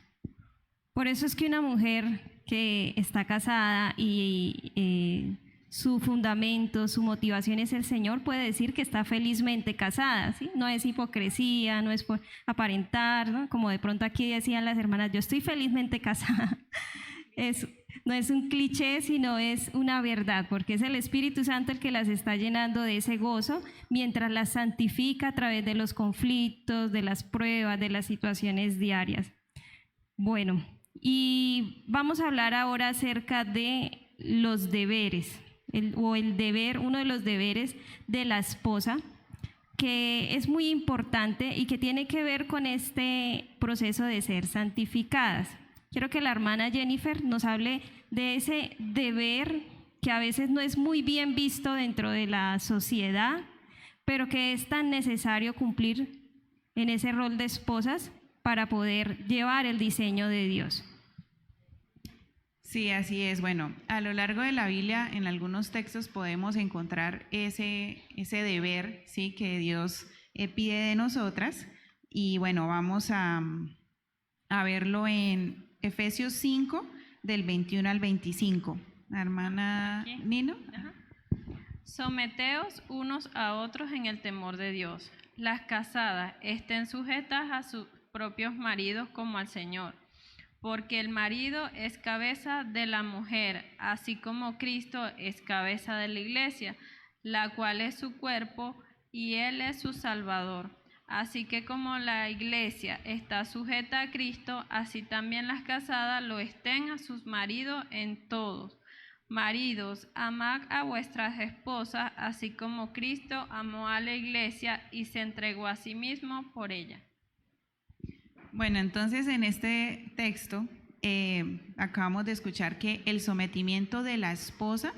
Por eso es que una mujer que está casada y su fundamento, su motivación es el Señor, puede decir que está felizmente casada, ¿sí? No es hipocresía, no es por aparentar, ¿no? Como de pronto aquí decían las hermanas, yo estoy felizmente casada. No es un cliché, sino es una verdad, porque es el Espíritu Santo el que las está llenando de ese gozo, mientras las santifica a través de los conflictos, de las pruebas, de las situaciones diarias. Bueno, y vamos a hablar ahora acerca de los deberes. El deber, uno de los deberes de la esposa, que es muy importante y que tiene que ver con este proceso de ser santificadas. Quiero que la hermana Jennifer nos hable de ese deber que a veces no es muy bien visto dentro de la sociedad, pero que es tan necesario cumplir en ese rol de esposas para poder llevar el diseño de Dios. Sí, así es. Bueno, a lo largo de la Biblia, en algunos textos podemos encontrar ese deber, ¿sí? Que Dios pide de nosotras. Y bueno, vamos a verlo en Efesios 5, del 21 al 25. La hermana Nino. Ajá. Someteos unos a otros en el temor de Dios. Las casadas estén sujetas a sus propios maridos como al Señor. Porque el marido es cabeza de la mujer, así como Cristo es cabeza de la iglesia, la cual es su cuerpo y Él es su Salvador. Así que como la iglesia está sujeta a Cristo, así también las casadas lo estén a sus maridos en todos. Maridos, amad a vuestras esposas, así como Cristo amó a la iglesia y se entregó a sí mismo por ella. Bueno, entonces en este texto acabamos de escuchar que el sometimiento de la esposa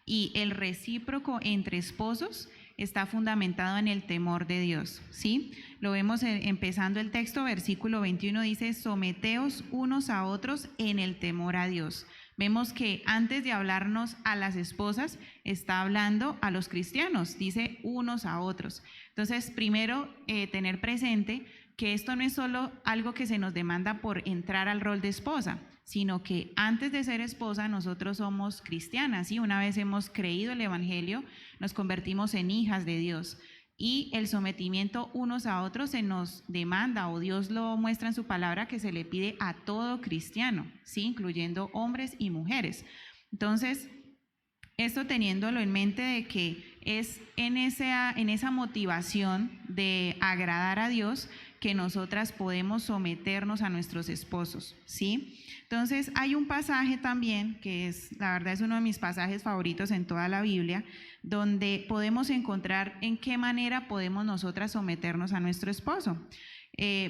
y el recíproco entre esposos está fundamentado en el temor de Dios, ¿sí? Lo vemos empezando el texto, versículo 21 dice, someteos unos a otros en el temor a Dios. Vemos que antes de hablarnos a las esposas, está hablando a los cristianos, dice unos a otros. Entonces, primero tener presente que esto no es solo algo que se nos demanda por entrar al rol de esposa, sino que antes de ser esposa nosotros somos cristianas, ¿sí? Una vez hemos creído el Evangelio, nos convertimos en hijas de Dios. Y el sometimiento unos a otros se nos demanda, o Dios lo muestra en su palabra, que se le pide a todo cristiano, ¿sí? Incluyendo hombres y mujeres. Entonces, esto teniéndolo en mente de que es en esa motivación de agradar a Dios que nosotras podemos someternos a nuestros esposos, ¿sí? Entonces, hay un pasaje también que la verdad es uno de mis pasajes favoritos en toda la Biblia, donde podemos encontrar en qué manera podemos nosotras someternos a nuestro esposo.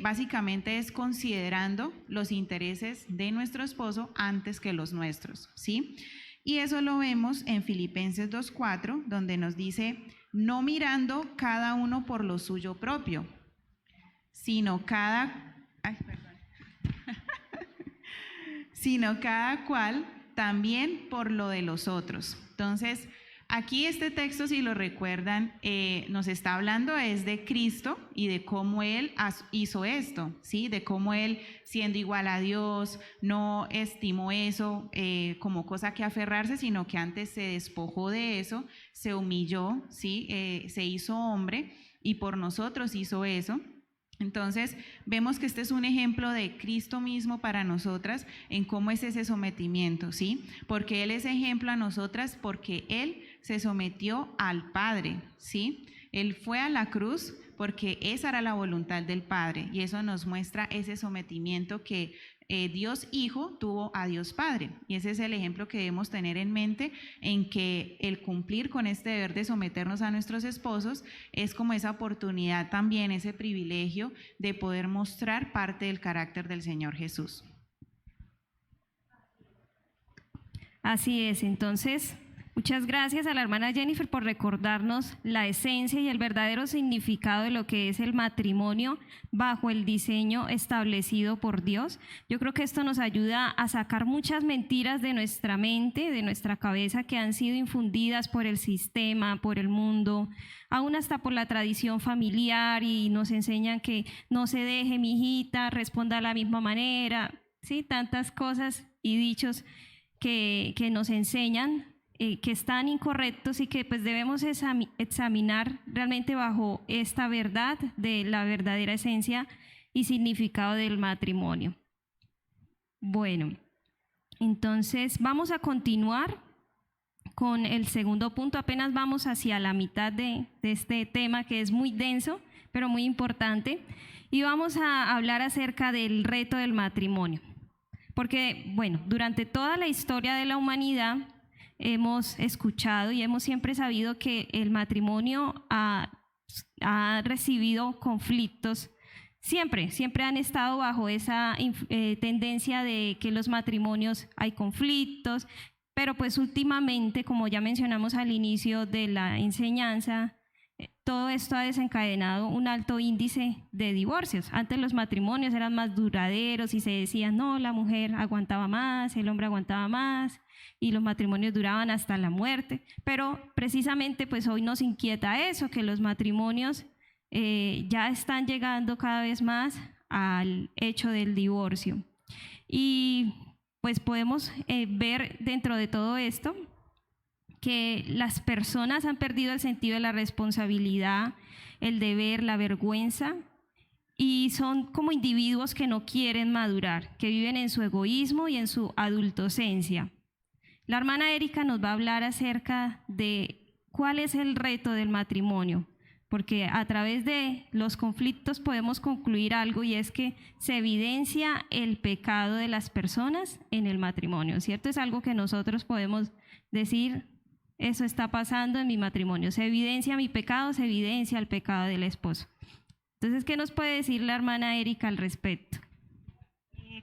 Básicamente es considerando los intereses de nuestro esposo antes que los nuestros, ¿sí? Y eso lo vemos en Filipenses 2:4, donde nos dice, no mirando cada uno por lo suyo propio, sino cada cual también por lo de los otros. Entonces, aquí este texto, si lo recuerdan, nos está hablando es de Cristo y de cómo Él hizo esto, ¿sí? De cómo Él, siendo igual a Dios, no estimó eso como cosa que aferrarse, sino que antes se despojó de eso, se humilló, ¿sí? Se hizo hombre y por nosotros hizo eso. Entonces, vemos que este es un ejemplo de Cristo mismo para nosotras en cómo es ese sometimiento, ¿sí? Porque Él es ejemplo a nosotras porque Él se sometió al Padre, ¿sí? Él fue a la cruz porque esa era la voluntad del Padre y eso nos muestra ese sometimiento que Dios Hijo tuvo a Dios Padre. Y ese es el ejemplo que debemos tener en mente, en que el cumplir con este deber de someternos a nuestros esposos es como esa oportunidad también, ese privilegio de poder mostrar parte del carácter del Señor Jesús. Así es, entonces, muchas gracias a la hermana Jennifer por recordarnos la esencia y el verdadero significado de lo que es el matrimonio bajo el diseño establecido por Dios. Yo creo que esto nos ayuda a sacar muchas mentiras de nuestra mente, de nuestra cabeza, que han sido infundidas por el sistema, por el mundo, aún hasta por la tradición familiar, y nos enseñan que no se deje, mi hijita, responda de la misma manera, ¿sí? Tantas cosas y dichos que nos enseñan que están incorrectos y que pues debemos examinar realmente bajo esta verdad de la verdadera esencia y significado del matrimonio. Bueno, entonces vamos a continuar con el segundo punto. Apenas vamos hacia la mitad de este tema, que es muy denso, pero muy importante, y vamos a hablar acerca del reto del matrimonio. Porque, bueno, durante toda la historia de la humanidad hemos escuchado y hemos siempre sabido que el matrimonio ha recibido conflictos. Siempre han estado bajo esa tendencia de que los matrimonios hay conflictos, pero pues últimamente, como ya mencionamos al inicio de la enseñanza, todo esto ha desencadenado un alto índice de divorcios. Antes los matrimonios eran más duraderos y se decía, no, la mujer aguantaba más, el hombre aguantaba más, y los matrimonios duraban hasta la muerte. Pero precisamente pues hoy nos inquieta eso, que los matrimonios ya están llegando cada vez más al hecho del divorcio. Y pues podemos ver dentro de todo esto que las personas han perdido el sentido de la responsabilidad, el deber, la vergüenza, y son como individuos que no quieren madurar, que viven en su egoísmo y en su adultoscencia. La hermana Erika nos va a hablar acerca de cuál es el reto del matrimonio, porque a través de los conflictos podemos concluir algo, y es que se evidencia el pecado de las personas en el matrimonio, ¿cierto? Es algo que nosotros podemos decir, eso está pasando en mi matrimonio, se evidencia mi pecado, se evidencia el pecado del esposo. Entonces, ¿qué nos puede decir la hermana Erika al respecto?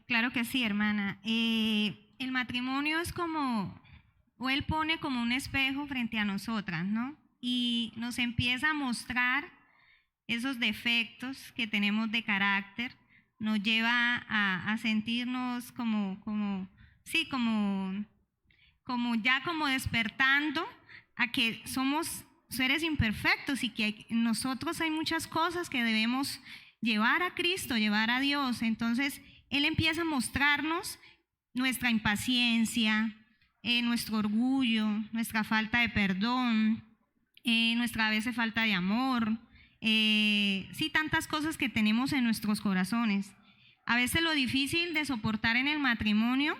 Claro que sí, hermana. El matrimonio es como, o Él pone como un espejo frente a nosotras, ¿no? Y nos empieza a mostrar esos defectos que tenemos de carácter, nos lleva a sentirnos como despertando a que somos seres imperfectos y que en nosotros hay muchas cosas que debemos llevar a Cristo, llevar a Dios. Entonces, Él empieza a mostrarnos nuestra impaciencia, nuestro orgullo, nuestra falta de perdón, nuestra a veces falta de amor, sí, tantas cosas que tenemos en nuestros corazones. A veces lo difícil de soportar en el matrimonio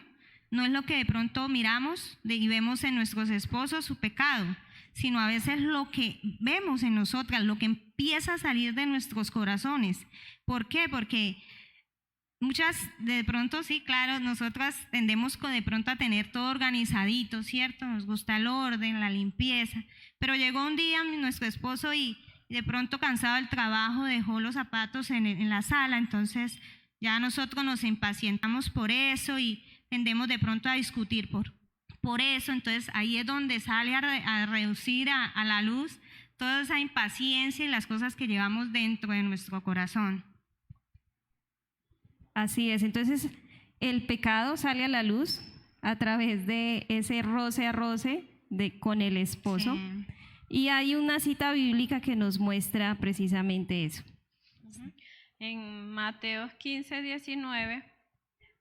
no es lo que de pronto miramos y vemos en nuestros esposos, su pecado, sino a veces lo que vemos en nosotras, lo que empieza a salir de nuestros corazones. ¿Por qué? Porque muchas, de pronto, sí, claro, nosotras tendemos de pronto a tener todo organizadito, ¿cierto? Nos gusta el orden, la limpieza, pero llegó un día nuestro esposo y de pronto cansado del trabajo dejó los zapatos en la sala, entonces ya nosotros nos impacientamos por eso y tendemos de pronto a discutir por eso. Entonces ahí es donde sale a reducir a la luz toda esa impaciencia y las cosas que llevamos dentro de nuestro corazón. Así es, entonces el pecado sale a la luz a través de ese roce a roce con el esposo. Sí. Y hay una cita bíblica que nos muestra precisamente eso. En Mateos 15:19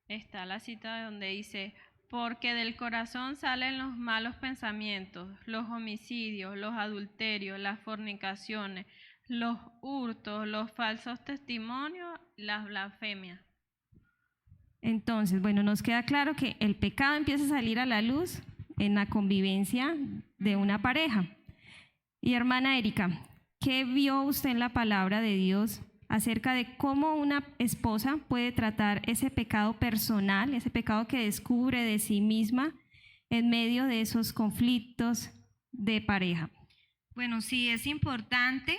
está la cita donde dice: porque del corazón salen los malos pensamientos, los homicidios, los adulterios, las fornicaciones, los hurtos, los falsos testimonios, las blasfemias. Entonces, bueno, nos queda claro que el pecado empieza a salir a la luz en la convivencia de una pareja. Y hermana Erika, ¿qué vio usted en la palabra de Dios acerca de cómo una esposa puede tratar ese pecado personal, ese pecado que descubre de sí misma en medio de esos conflictos de pareja? Bueno, sí, es importante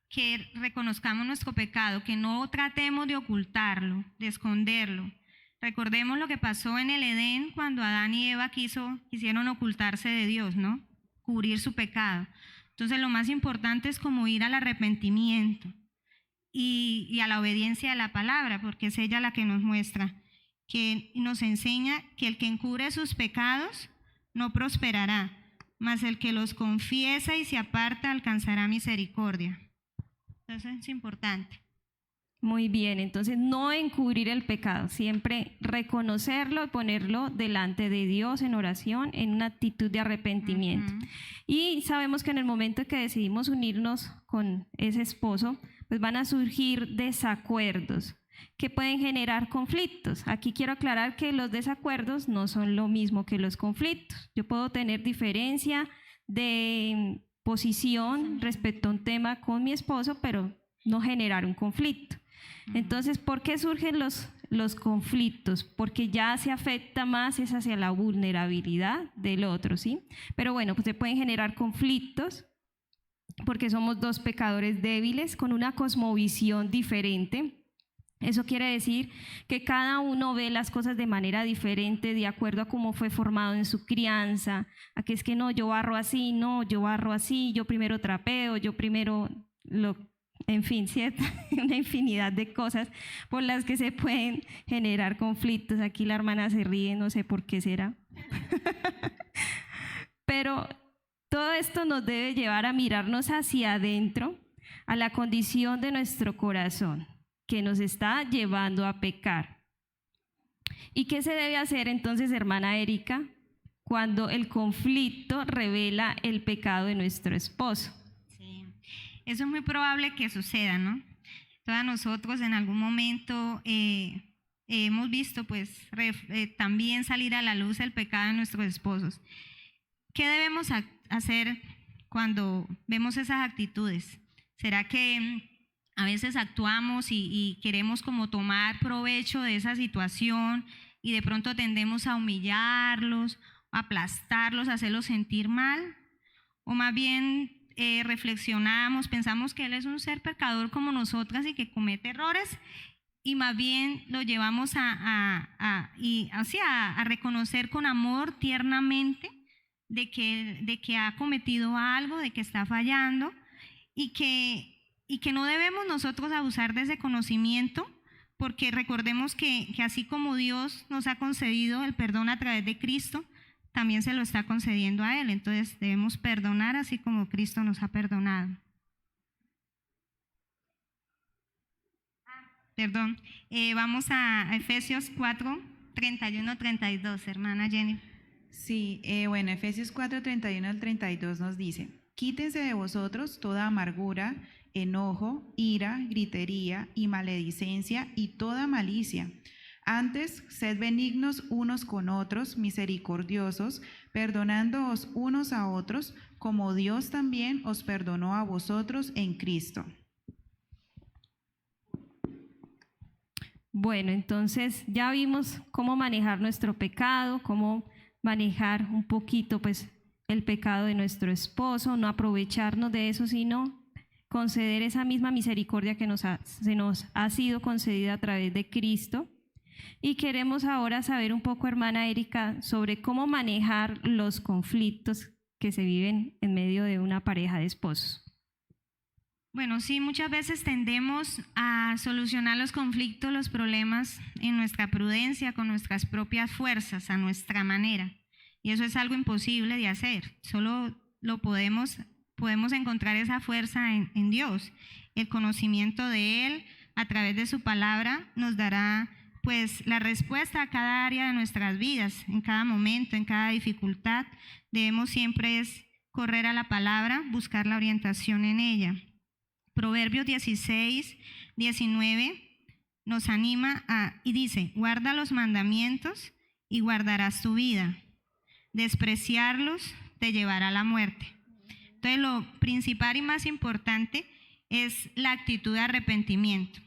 que reconozcamos nuestro pecado, que no tratemos de ocultarlo, de esconderlo. Recordemos lo que pasó en el Edén cuando Adán y Eva quisieron ocultarse de Dios, ¿no? Cubrir su pecado. Entonces lo más importante es como ir al arrepentimiento y a la obediencia a la palabra, porque es ella la que nos muestra, que nos enseña que el que encubre sus pecados no prosperará, mas el que los confiesa y se aparta alcanzará misericordia. Entonces es importante. Muy bien, entonces no encubrir el pecado, siempre reconocerlo y ponerlo delante de Dios en oración, en una actitud de arrepentimiento. Y sabemos que en el momento que decidimos unirnos con ese esposo, pues van a surgir desacuerdos que pueden generar conflictos. Aquí quiero aclarar que los desacuerdos no son lo mismo que los conflictos. Yo puedo tener diferencia de posición respecto a un tema con mi esposo, pero no generar un conflicto. Entonces, ¿por qué surgen los conflictos? Porque ya se afecta más es hacia la vulnerabilidad del otro, ¿sí? Pero bueno, pues se pueden generar conflictos porque somos dos pecadores débiles con una cosmovisión diferente. Eso quiere decir que cada uno ve las cosas de manera diferente de acuerdo a cómo fue formado en su crianza, a que es que no, yo barro así, no, yo barro así, yo primero trapeo, yo primero en fin, ¿cierto? Una infinidad de cosas por las que se pueden generar conflictos. Aquí la hermana se ríe, no sé por qué será. Pero todo esto nos debe llevar a mirarnos hacia adentro, a la condición de nuestro corazón, que nos está llevando a pecar. ¿Y qué se debe hacer entonces, hermana Erika, cuando el conflicto revela el pecado de nuestro esposo? Sí, eso es muy probable que suceda, ¿no? Todas nosotros en algún momento hemos visto pues también salir a la luz el pecado de nuestros esposos. ¿Qué debemos hacer cuando vemos esas actitudes? ¿Será que a veces actuamos y queremos como tomar provecho de esa situación y de pronto tendemos a humillarlos, a aplastarlos, a hacerlos sentir mal? ¿O más bien reflexionamos, pensamos que él es un ser pecador como nosotras y que comete errores y más bien lo llevamos a reconocer con amor tiernamente de que ha cometido algo, de que está fallando y que no debemos nosotros abusar de ese conocimiento, porque recordemos que así como Dios nos ha concedido el perdón a través de Cristo, también se lo está concediendo a Él. Entonces debemos perdonar así como Cristo nos ha perdonado. Vamos a Efesios 4, 31, 32, hermana Jenny. Sí, bueno, Efesios 4, 31 al 32 nos dice: quítense de vosotros toda amargura, enojo, ira, gritería y maledicencia y toda malicia. Antes, sed benignos unos con otros, misericordiosos, perdonándoos unos a otros, como Dios también os perdonó a vosotros en Cristo. Bueno, entonces ya vimos cómo manejar nuestro pecado, cómo manejar un poquito pues el pecado de nuestro esposo, no aprovecharnos de eso, sino conceder esa misma misericordia que se nos ha sido concedida a través de Cristo. Y queremos ahora saber un poco, hermana Erika, sobre cómo manejar los conflictos que se viven en medio de una pareja de esposos. Bueno, sí, muchas veces tendemos a solucionar los conflictos, los problemas en nuestra prudencia, con nuestras propias fuerzas, a nuestra manera. Y eso es algo imposible de hacer. Solo lo podemos encontrar esa fuerza en Dios. El conocimiento de Él a través de su palabra nos dará pues la respuesta a cada área de nuestras vidas, en cada momento, en cada dificultad. Debemos siempre correr a la palabra, buscar la orientación en ella. Proverbios 16, 19 nos anima y dice: guarda los mandamientos y guardarás tu vida. Despreciarlos te llevará a la muerte. Entonces, lo principal y más importante es la actitud de arrepentimiento.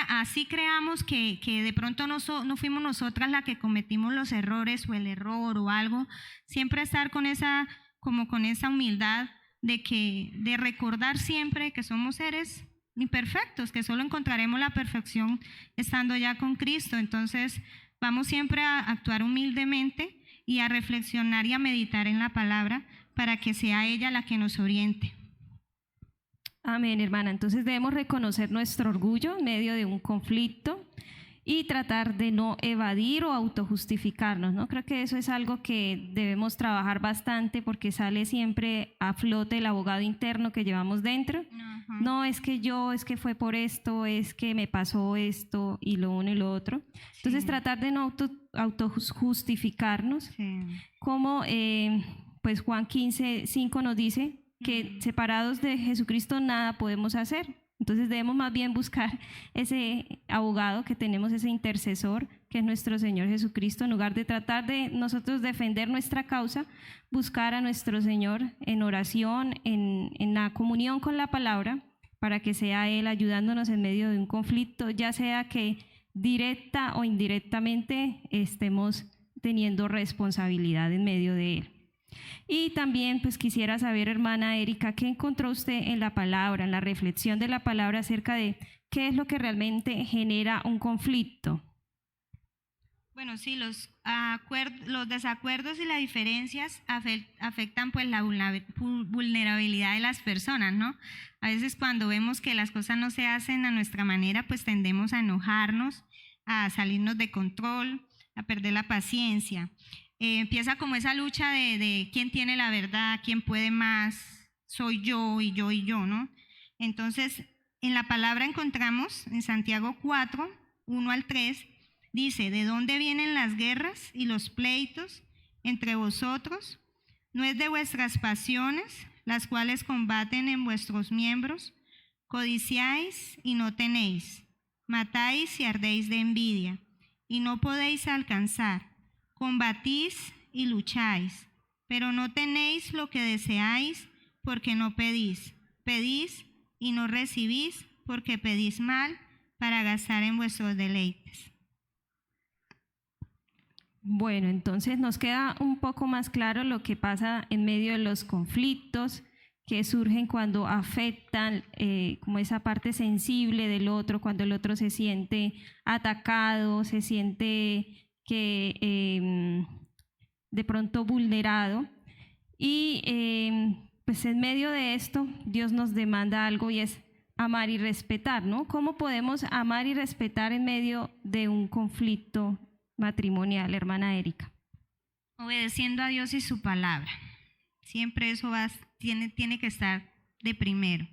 Así creamos que de pronto no fuimos nosotras las que cometimos los errores o el error o algo, siempre estar con esa humildad de recordar siempre que somos seres imperfectos, que solo encontraremos la perfección estando ya con Cristo. Entonces vamos siempre a actuar humildemente y a reflexionar y a meditar en la palabra para que sea ella la que nos oriente. Amén, hermana. Entonces debemos reconocer nuestro orgullo en medio de un conflicto y tratar de no evadir o autojustificarnos, ¿no? Creo que eso es algo que debemos trabajar bastante porque sale siempre a flote el abogado interno que llevamos dentro. Ajá. No, es que fue por esto, es que me pasó esto y lo uno y lo otro. Entonces tratar de no autojustificarnos, como pues Juan 15, 5 nos dice que separados de Jesucristo nada podemos hacer. Entonces debemos más bien buscar ese abogado que tenemos, ese intercesor que es nuestro Señor Jesucristo. En lugar de tratar de nosotros defender nuestra causa, buscar a nuestro Señor en oración, en la comunión con la palabra, para que sea Él ayudándonos en medio de un conflicto, ya sea que directa o indirectamente estemos teniendo responsabilidad en medio de Él. Y también pues quisiera saber, hermana Erika, ¿qué encontró usted en la palabra, en la reflexión de la palabra acerca de qué es lo que realmente genera un conflicto? Bueno, sí, los desacuerdos y las diferencias afectan pues la vulnerabilidad de las personas, ¿no? A veces cuando vemos que las cosas no se hacen a nuestra manera, pues tendemos a enojarnos, a salirnos de control, a perder la paciencia. Empieza como esa lucha de quién tiene la verdad, quién puede más, soy yo y yo y yo, ¿no? Entonces, en la palabra encontramos en Santiago 4, 1 al 3, dice: ¿de dónde vienen las guerras y los pleitos entre vosotros? ¿No es de vuestras pasiones, las cuales combaten en vuestros miembros? Codiciáis y no tenéis, matáis y ardéis de envidia, y no podéis alcanzar. Combatís y lucháis, pero no tenéis lo que deseáis porque no pedís. Pedís y no recibís porque pedís mal para gastar en vuestros deleites. Bueno, entonces nos queda un poco más claro lo que pasa en medio de los conflictos que surgen cuando afectan como esa parte sensible del otro, cuando el otro se siente atacado, se siente que de pronto vulnerado. Y pues en medio de esto Dios nos demanda algo y es amar y respetar, ¿no? ¿Cómo podemos amar y respetar en medio de un conflicto matrimonial, hermana Erika? Obedeciendo a Dios y su palabra. Siempre eso tiene que estar de primero,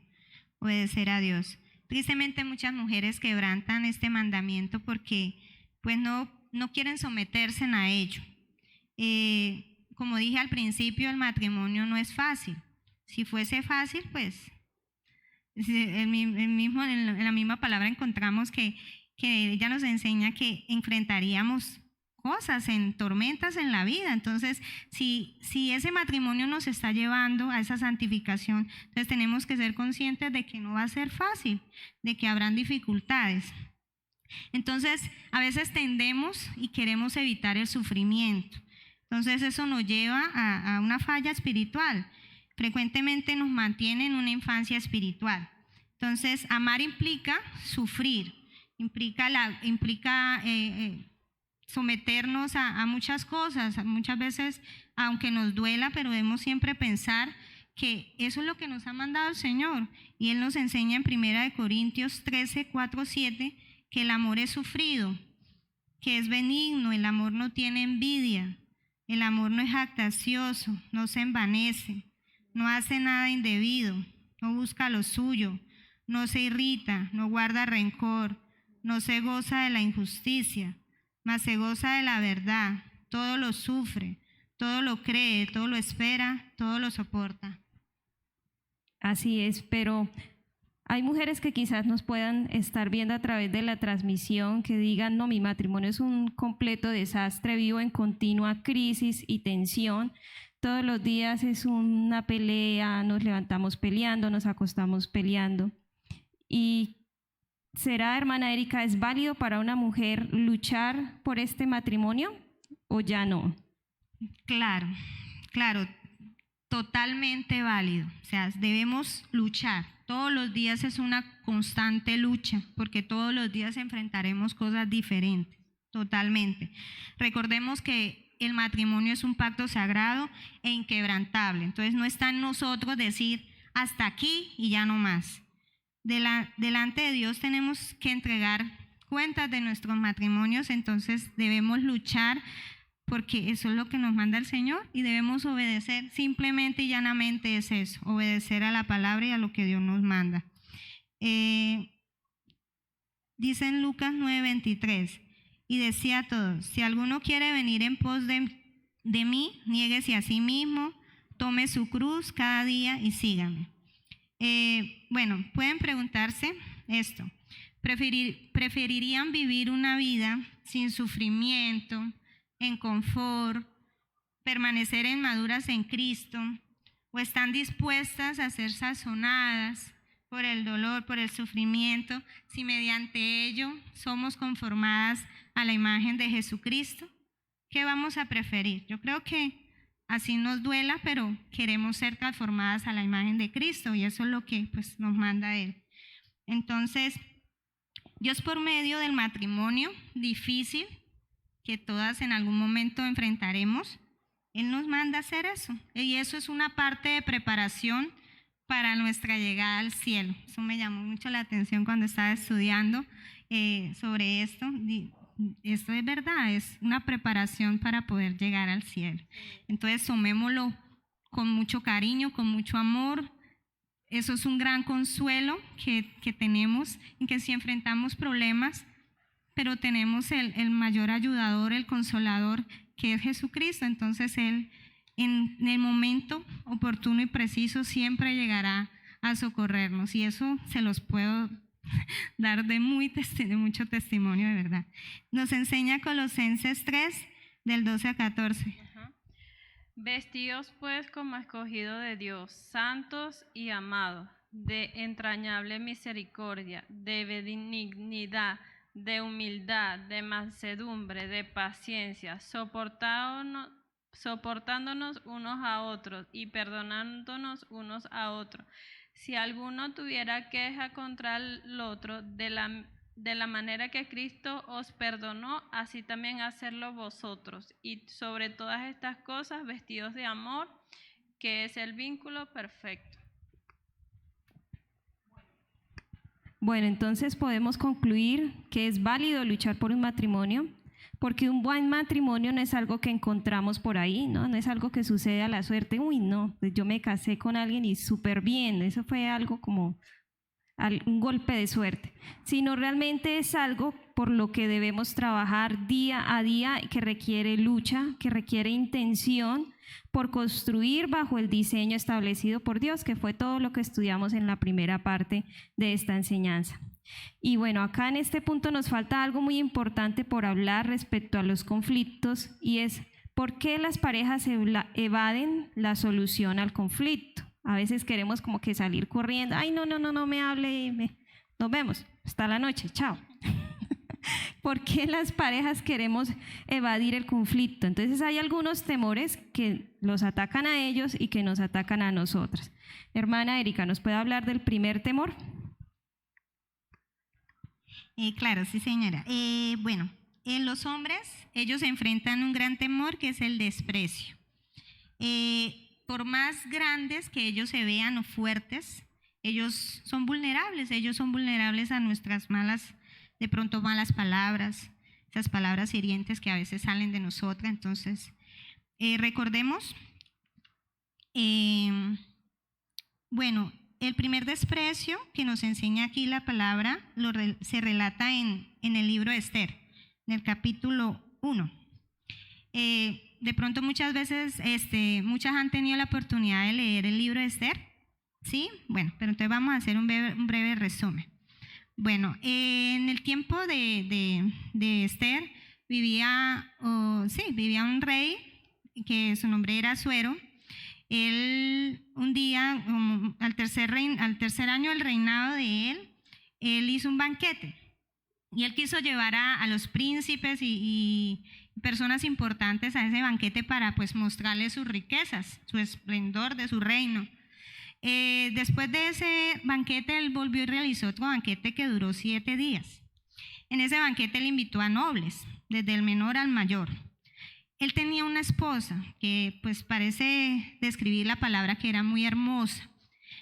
obedecer a Dios. tristemente muchas mujeres quebrantan este mandamiento porque pues no quieren someterse a ello. Como dije al principio, el matrimonio no es fácil. Si fuese fácil, pues en la misma palabra encontramos que ella nos enseña que enfrentaríamos cosas, en tormentas en la vida. Entonces, si ese matrimonio nos está llevando a esa santificación, entonces tenemos que ser conscientes de que no va a ser fácil, de que habrán dificultades. Entonces, a veces tendemos y queremos evitar el sufrimiento. Entonces, eso nos lleva a una falla espiritual. Frecuentemente nos mantiene en una infancia espiritual. Entonces, amar implica sufrir, implica someternos a muchas cosas. Muchas veces, aunque nos duela, pero debemos siempre pensar que eso es lo que nos ha mandado el Señor. Y Él nos enseña en 1 Corintios 13, 4, 7, que el amor es sufrido, que es benigno, el amor no tiene envidia, el amor no es jactancioso, no se envanece, no hace nada indebido, no busca lo suyo, no se irrita, no guarda rencor, no se goza de la injusticia, mas se goza de la verdad, todo lo sufre, todo lo cree, todo lo espera, todo lo soporta. Así es, pero hay mujeres que quizás nos puedan estar viendo a través de la transmisión que digan, no, mi matrimonio es un completo desastre, vivo en continua crisis y tensión, todos los días es una pelea, nos levantamos peleando, nos acostamos peleando. ¿Y será, hermana Erika, es válido para una mujer luchar por este matrimonio o ya no? Claro, totalmente válido. O sea, debemos luchar. Todos los días es una constante lucha, porque todos los días enfrentaremos cosas diferentes, totalmente. Recordemos que el matrimonio es un pacto sagrado e inquebrantable. Entonces no está en nosotros decir hasta aquí y ya no más. Delante de Dios tenemos que entregar cuentas de nuestros matrimonios, entonces debemos luchar porque eso es lo que nos manda el Señor y debemos obedecer. Simplemente y llanamente es eso, obedecer a la palabra y a lo que Dios nos manda. Dice en Lucas 9:23, y decía a todos, si alguno quiere venir en pos de mí, niéguese a sí mismo, tome su cruz cada día y sígame. Bueno, pueden preguntarse esto, ¿preferirían vivir una vida sin sufrimiento, en confort, permanecer en maduras en Cristo, o están dispuestas a ser sazonadas por el dolor, por el sufrimiento, si mediante ello somos conformadas a la imagen de Jesucristo? ¿Qué vamos a preferir? Yo creo que así nos duela, pero queremos ser transformadas a la imagen de Cristo y eso es lo que pues, nos manda Él. Entonces, Dios por medio del matrimonio difícil, que todas en algún momento enfrentaremos, Él nos manda a hacer eso. Y eso es una parte de preparación para nuestra llegada al cielo. Eso me llamó mucho la atención cuando estaba estudiando sobre esto. Esto es verdad, es una preparación para poder llegar al cielo. Entonces tomémoslo con mucho cariño, con mucho amor. Eso es un gran consuelo que tenemos en que si enfrentamos problemas, pero tenemos el mayor ayudador, el consolador, que es Jesucristo. Entonces Él en el momento oportuno y preciso siempre llegará a socorrernos y eso se los puedo dar de mucho testimonio, de verdad. Nos enseña Colosenses 3, del 12 a 14. Vestidos pues como escogido de Dios, santos y amados, de entrañable misericordia, de benignidad, de humildad, de mansedumbre, de paciencia, soportándonos unos a otros y perdonándonos unos a otros. Si alguno tuviera queja contra el otro, de la manera que Cristo os perdonó, así también hacerlo vosotros. Y sobre todas estas cosas, vestidos de amor, que es el vínculo perfecto. Bueno, entonces podemos concluir que es válido luchar por un matrimonio, porque un buen matrimonio no es algo que encontramos por ahí, ¿no? No es algo que sucede a la suerte. Uy, no, pues yo me casé con alguien y súper bien. Eso fue algo como un golpe de suerte, sino realmente es algo por lo que debemos trabajar día a día, que requiere lucha, que requiere intención por construir bajo el diseño establecido por Dios, que fue todo lo que estudiamos en la primera parte de esta enseñanza. Y bueno, acá en este punto nos falta algo muy importante por hablar respecto a los conflictos, y es ¿por qué las parejas evaden la solución al conflicto? A veces queremos como que salir corriendo, ay, no me hable, nos vemos, hasta la noche, chao. ¿Por qué las parejas queremos evadir el conflicto? Entonces hay algunos temores que los atacan a ellos y que nos atacan a nosotras. Hermana Erika, ¿nos puede hablar del primer temor? Claro, sí, señora. Bueno, los hombres, ellos enfrentan un gran temor que es el desprecio. Por más grandes que ellos se vean o fuertes, ellos son vulnerables a nuestras de pronto malas palabras, esas palabras hirientes que a veces salen de nosotras. Entonces, recordemos, bueno, el primer desprecio que nos enseña aquí la palabra se relata en el libro de Esther, en el capítulo 1. De pronto muchas veces, muchas han tenido la oportunidad de leer el libro de Esther, ¿sí? Bueno, pero entonces vamos a hacer un breve resumen. Bueno, en el tiempo de Esther vivía un rey que su nombre era Asuero. Él un día, al tercer año del reinado de él hizo un banquete y él quiso llevar a los príncipes y personas importantes a ese banquete para pues mostrarles sus riquezas, su esplendor de su reino. Después de ese banquete, él volvió y realizó otro banquete que duró 7 días. En ese banquete él invitó a nobles, desde el menor al mayor. Él tenía una esposa que pues parece describir la palabra que era muy hermosa.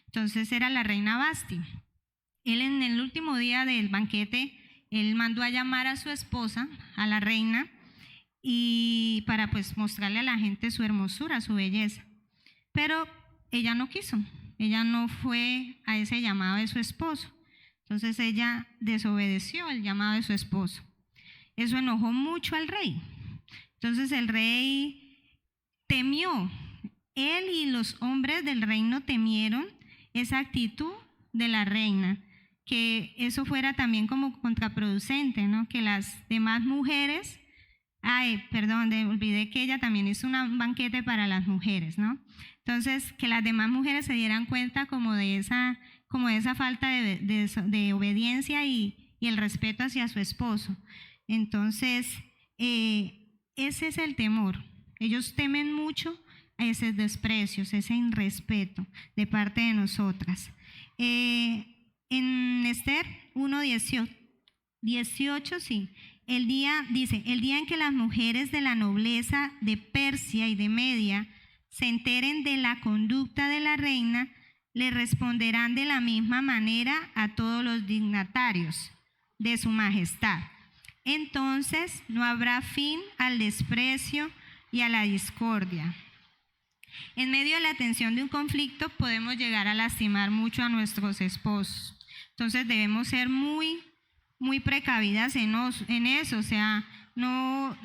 Entonces era la reina Vasti. Él en el último día del banquete, él mandó a llamar a su esposa, a la reina, y para pues mostrarle a la gente su hermosura, su belleza. Pero ella no quiso. Ella no fue a ese llamado de su esposo. Entonces ella desobedeció el llamado de su esposo. Eso enojó mucho al rey. Entonces el rey temió. Él y los hombres del reino temieron esa actitud de la reina, que eso fuera también como contraproducente, ¿no? Que las demás mujeres, olvidé que ella también hizo un banquete para las mujeres, ¿no? Entonces, que las demás mujeres se dieran cuenta como de esa falta de obediencia y el respeto hacia su esposo. Entonces, ese es el temor. Ellos temen mucho a esos desprecios, ese irrespeto de parte de nosotras. En Esther 1:18, sí, el día en que las mujeres de la nobleza de Persia y de Media se enteren de la conducta de la reina, le responderán de la misma manera a todos los dignatarios de su majestad. Entonces no habrá fin al desprecio y a la discordia. En medio de la tensión de un conflicto podemos llegar a lastimar mucho a nuestros esposos. Entonces debemos ser muy, muy precavidas en eso, o sea, no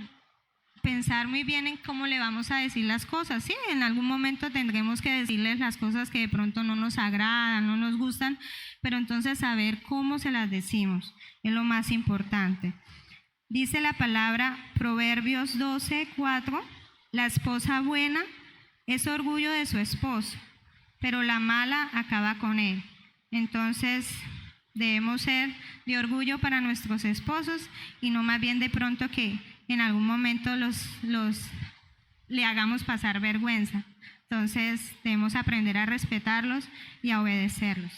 pensar muy bien en cómo le vamos a decir las cosas. Sí, en algún momento tendremos que decirles las cosas que de pronto no nos agradan, no nos gustan, pero entonces saber cómo se las decimos es lo más importante. Dice la palabra Proverbios 12:4, la esposa buena es orgullo de su esposo, pero la mala acaba con él. Entonces debemos ser de orgullo para nuestros esposos y no más bien de pronto que en algún momento le hagamos pasar vergüenza. Entonces debemos aprender a respetarlos y a obedecerlos.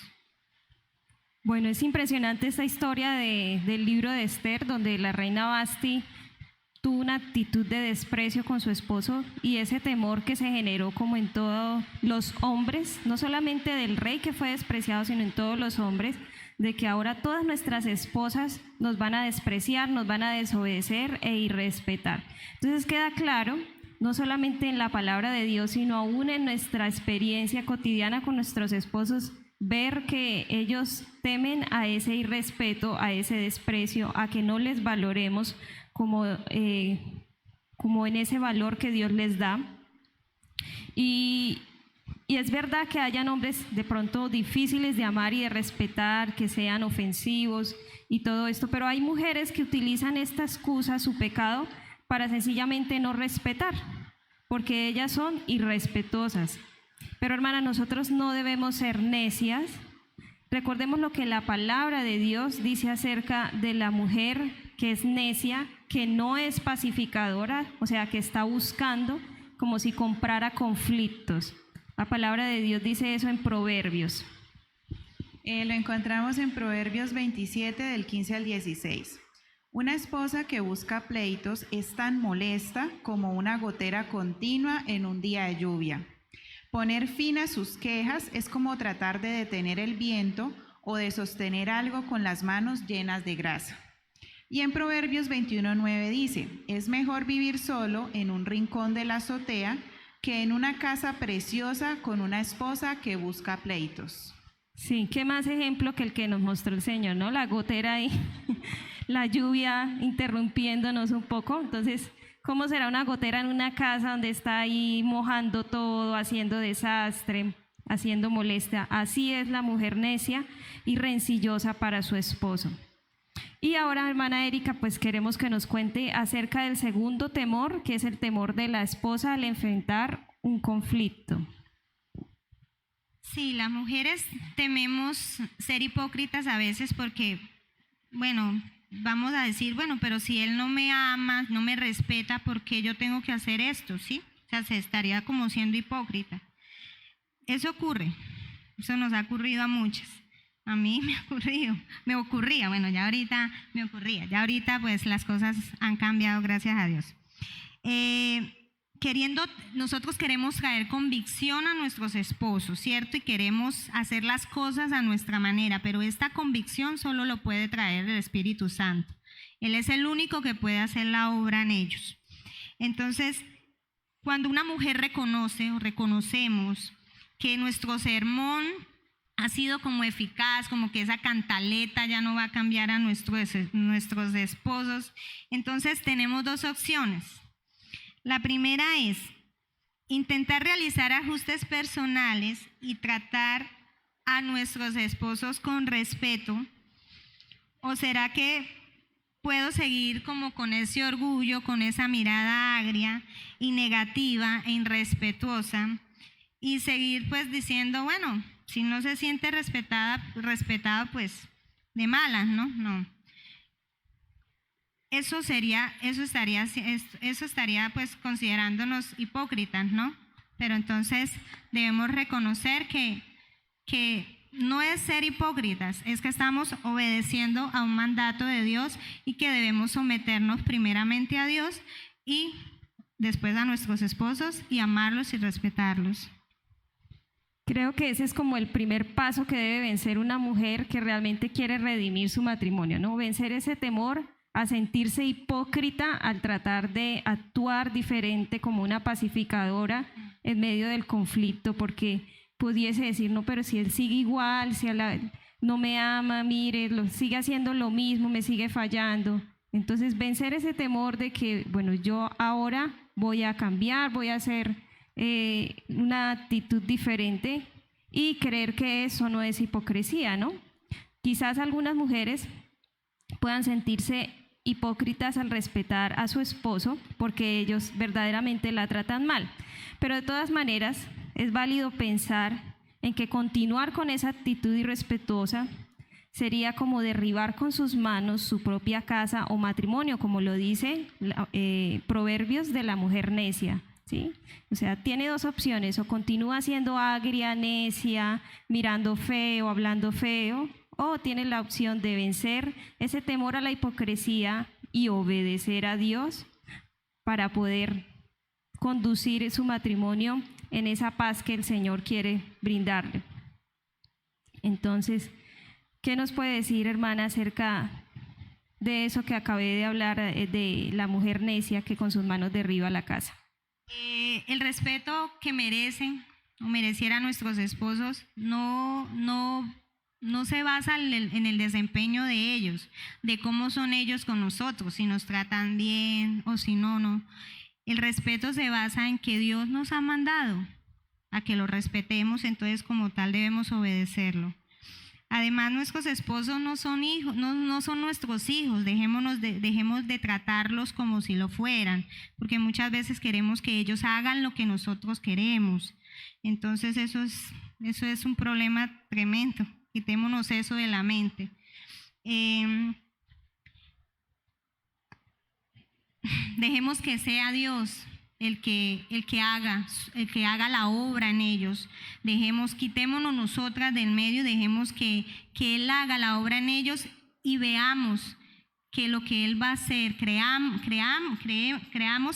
Bueno, es impresionante esta historia del libro de Esther, donde la reina Vasti tuvo una actitud de desprecio con su esposo y ese temor que se generó como en todos los hombres, no solamente del rey que fue despreciado, sino en todos los hombres, de que ahora todas nuestras esposas nos van a despreciar, nos van a desobedecer e irrespetar. Entonces queda claro, no solamente en la palabra de Dios, sino aún en nuestra experiencia cotidiana con nuestros esposos, ver que ellos temen a ese irrespeto, a ese desprecio, a que no les valoremos como en ese valor que Dios les da. Y es verdad que hayan hombres de pronto difíciles de amar y de respetar, que sean ofensivos y todo esto, pero hay mujeres que utilizan esta excusa, su pecado, para sencillamente no respetar, porque ellas son irrespetuosas. Pero hermana, nosotros no debemos ser necias. Recordemos lo que la palabra de Dios dice acerca de la mujer que es necia, que no es pacificadora, o sea, que está buscando como si comprara conflictos. La palabra de Dios dice eso en Proverbios. Lo encontramos en Proverbios 27, del 15 al 16. Una esposa que busca pleitos es tan molesta como una gotera continua en un día de lluvia. Poner fin a sus quejas es como tratar de detener el viento o de sostener algo con las manos llenas de grasa. Y en Proverbios 21:9 dice, es mejor vivir solo en un rincón de la azotea que en una casa preciosa con una esposa que busca pleitos. Sí, qué más ejemplo que el que nos mostró el Señor, ¿no? La gotera ahí, la lluvia interrumpiéndonos un poco. Entonces, ¿cómo será una gotera en una casa donde está ahí mojando todo, haciendo desastre, haciendo molestia? Así es la mujer necia y rencillosa para su esposo. Y ahora, hermana Erika, pues queremos que nos cuente acerca del segundo temor, que es el temor de la esposa al enfrentar un conflicto. Sí, las mujeres tememos ser hipócritas a veces porque, bueno, vamos a decir, bueno, pero si él no me ama, no me respeta, ¿por qué yo tengo que hacer esto? ¿Sí? O sea, se estaría como siendo hipócrita. Eso ocurre, eso nos ha ocurrido a muchas. A mí me ocurría, bueno, ya ahorita pues las cosas han cambiado, gracias a Dios. Nosotros queremos traer convicción a nuestros esposos, ¿cierto? Y queremos hacer las cosas a nuestra manera, pero esta convicción solo lo puede traer el Espíritu Santo. Él es el único que puede hacer la obra en ellos. Entonces, cuando una mujer reconoce o reconocemos que nuestro sermón ha sido como eficaz, como que esa cantaleta ya no va a cambiar a nuestros esposos, entonces tenemos dos opciones. La primera es intentar realizar ajustes personales y tratar a nuestros esposos con respeto, o será que puedo seguir como con ese orgullo, con esa mirada agria y negativa e irrespetuosa y seguir pues diciendo, bueno, si no se siente respetado, pues de malas, ¿no? No. Eso estaría pues considerándonos hipócritas, ¿no? Pero entonces debemos reconocer que no es ser hipócritas, es que estamos obedeciendo a un mandato de Dios y que debemos someternos primeramente a Dios y después a nuestros esposos y amarlos y respetarlos. Creo que ese es como el primer paso que debe vencer una mujer que realmente quiere redimir su matrimonio, ¿no? Vencer ese temor a sentirse hipócrita al tratar de actuar diferente como una pacificadora en medio del conflicto, porque pudiese decir, no, pero si él sigue igual, si no me ama, mire, sigue haciendo lo mismo, me sigue fallando. Entonces, vencer ese temor de que, bueno, yo ahora voy a cambiar, voy a hacer una actitud diferente y creer que eso no es hipocresía, ¿no? Quizás algunas mujeres puedan sentirse hipócritas al respetar a su esposo porque ellos verdaderamente la tratan mal, pero de todas maneras es válido pensar en que continuar con esa actitud irrespetuosa sería como derribar con sus manos su propia casa o matrimonio, como lo dice Proverbios de la mujer necia, ¿sí? O sea, tiene dos opciones, o continúa siendo agria, necia, mirando feo, hablando feo, o tiene la opción de vencer ese temor a la hipocresía y obedecer a Dios para poder conducir su matrimonio en esa paz que el Señor quiere brindarle. Entonces, ¿qué nos puede decir, hermana, acerca de eso que acabé de hablar, de la mujer necia que con sus manos derriba la casa? El respeto que merecen o mereciera a nuestros esposos no se basa en el desempeño de ellos, de cómo son ellos con nosotros, si nos tratan bien o si no. El respeto se basa en que Dios nos ha mandado a que lo respetemos, entonces como tal debemos obedecerlo. Además, nuestros esposos no son hijos, no son nuestros hijos, dejemos de tratarlos como si lo fueran, porque muchas veces queremos que ellos hagan lo que nosotros queremos. Entonces eso es un problema tremendo. Quitémonos eso de la mente. Dejemos que sea Dios el que haga la obra en ellos. Quitémonos nosotras del medio, dejemos que Él haga la obra en ellos y veamos que lo que Él va a hacer, creamos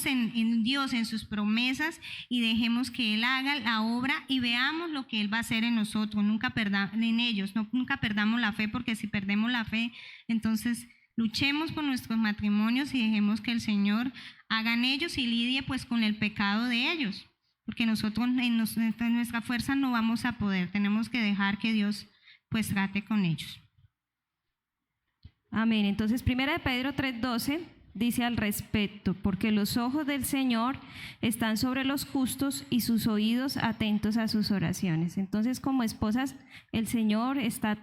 en Dios, en sus promesas, y dejemos que Él haga la obra y veamos lo que Él va a hacer en nosotros, nunca perdamos la fe, porque si perdemos la fe, entonces luchemos por nuestros matrimonios y dejemos que el Señor haga en ellos y lidie pues con el pecado de ellos, porque nosotros en nuestra fuerza no vamos a poder, tenemos que dejar que Dios pues trate con ellos. Amén. Entonces, 1 Pedro 3:12 dice al respecto: porque los ojos del Señor están sobre los justos y sus oídos atentos a sus oraciones. Entonces, como esposas, el Señor está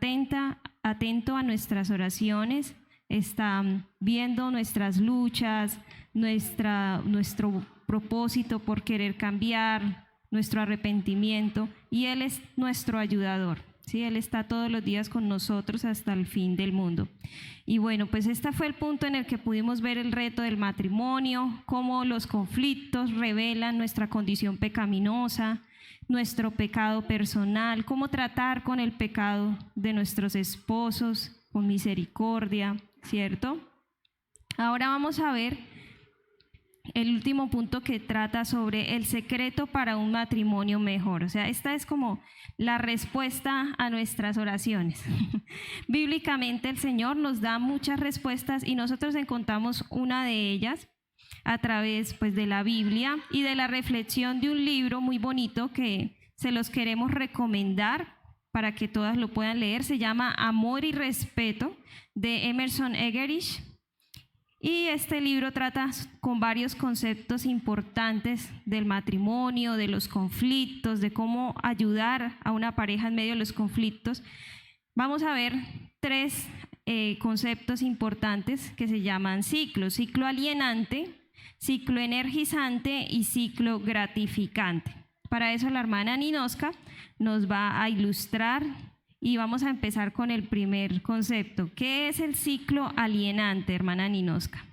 atento a nuestras oraciones, está viendo nuestras luchas, nuestro propósito por querer cambiar, nuestro arrepentimiento, y Él es nuestro ayudador. Sí, Él está todos los días con nosotros hasta el fin del mundo. Y bueno, pues este fue el punto en el que pudimos ver el reto del matrimonio, cómo los conflictos revelan nuestra condición pecaminosa, nuestro pecado personal, cómo tratar con el pecado de nuestros esposos con misericordia, ¿cierto? Ahora vamos a ver el último punto, que trata sobre el secreto para un matrimonio mejor. O sea, esta es como la respuesta a nuestras oraciones. Bíblicamente el Señor nos da muchas respuestas y nosotros encontramos una de ellas a través pues de la Biblia y de la reflexión de un libro muy bonito que se los queremos recomendar para que todas lo puedan leer. Se llama Amor y Respeto, de Emerson Eggerichs. Y este libro trata con varios conceptos importantes del matrimonio, de los conflictos, de cómo ayudar a una pareja en medio de los conflictos. Vamos a ver 3 conceptos importantes que se llaman ciclos: ciclo alienante, ciclo energizante y ciclo gratificante. Para eso la hermana Ninoska nos va a ilustrar y vamos a empezar con el primer concepto. ¿Qué es el ciclo alienante, hermana Ninoska?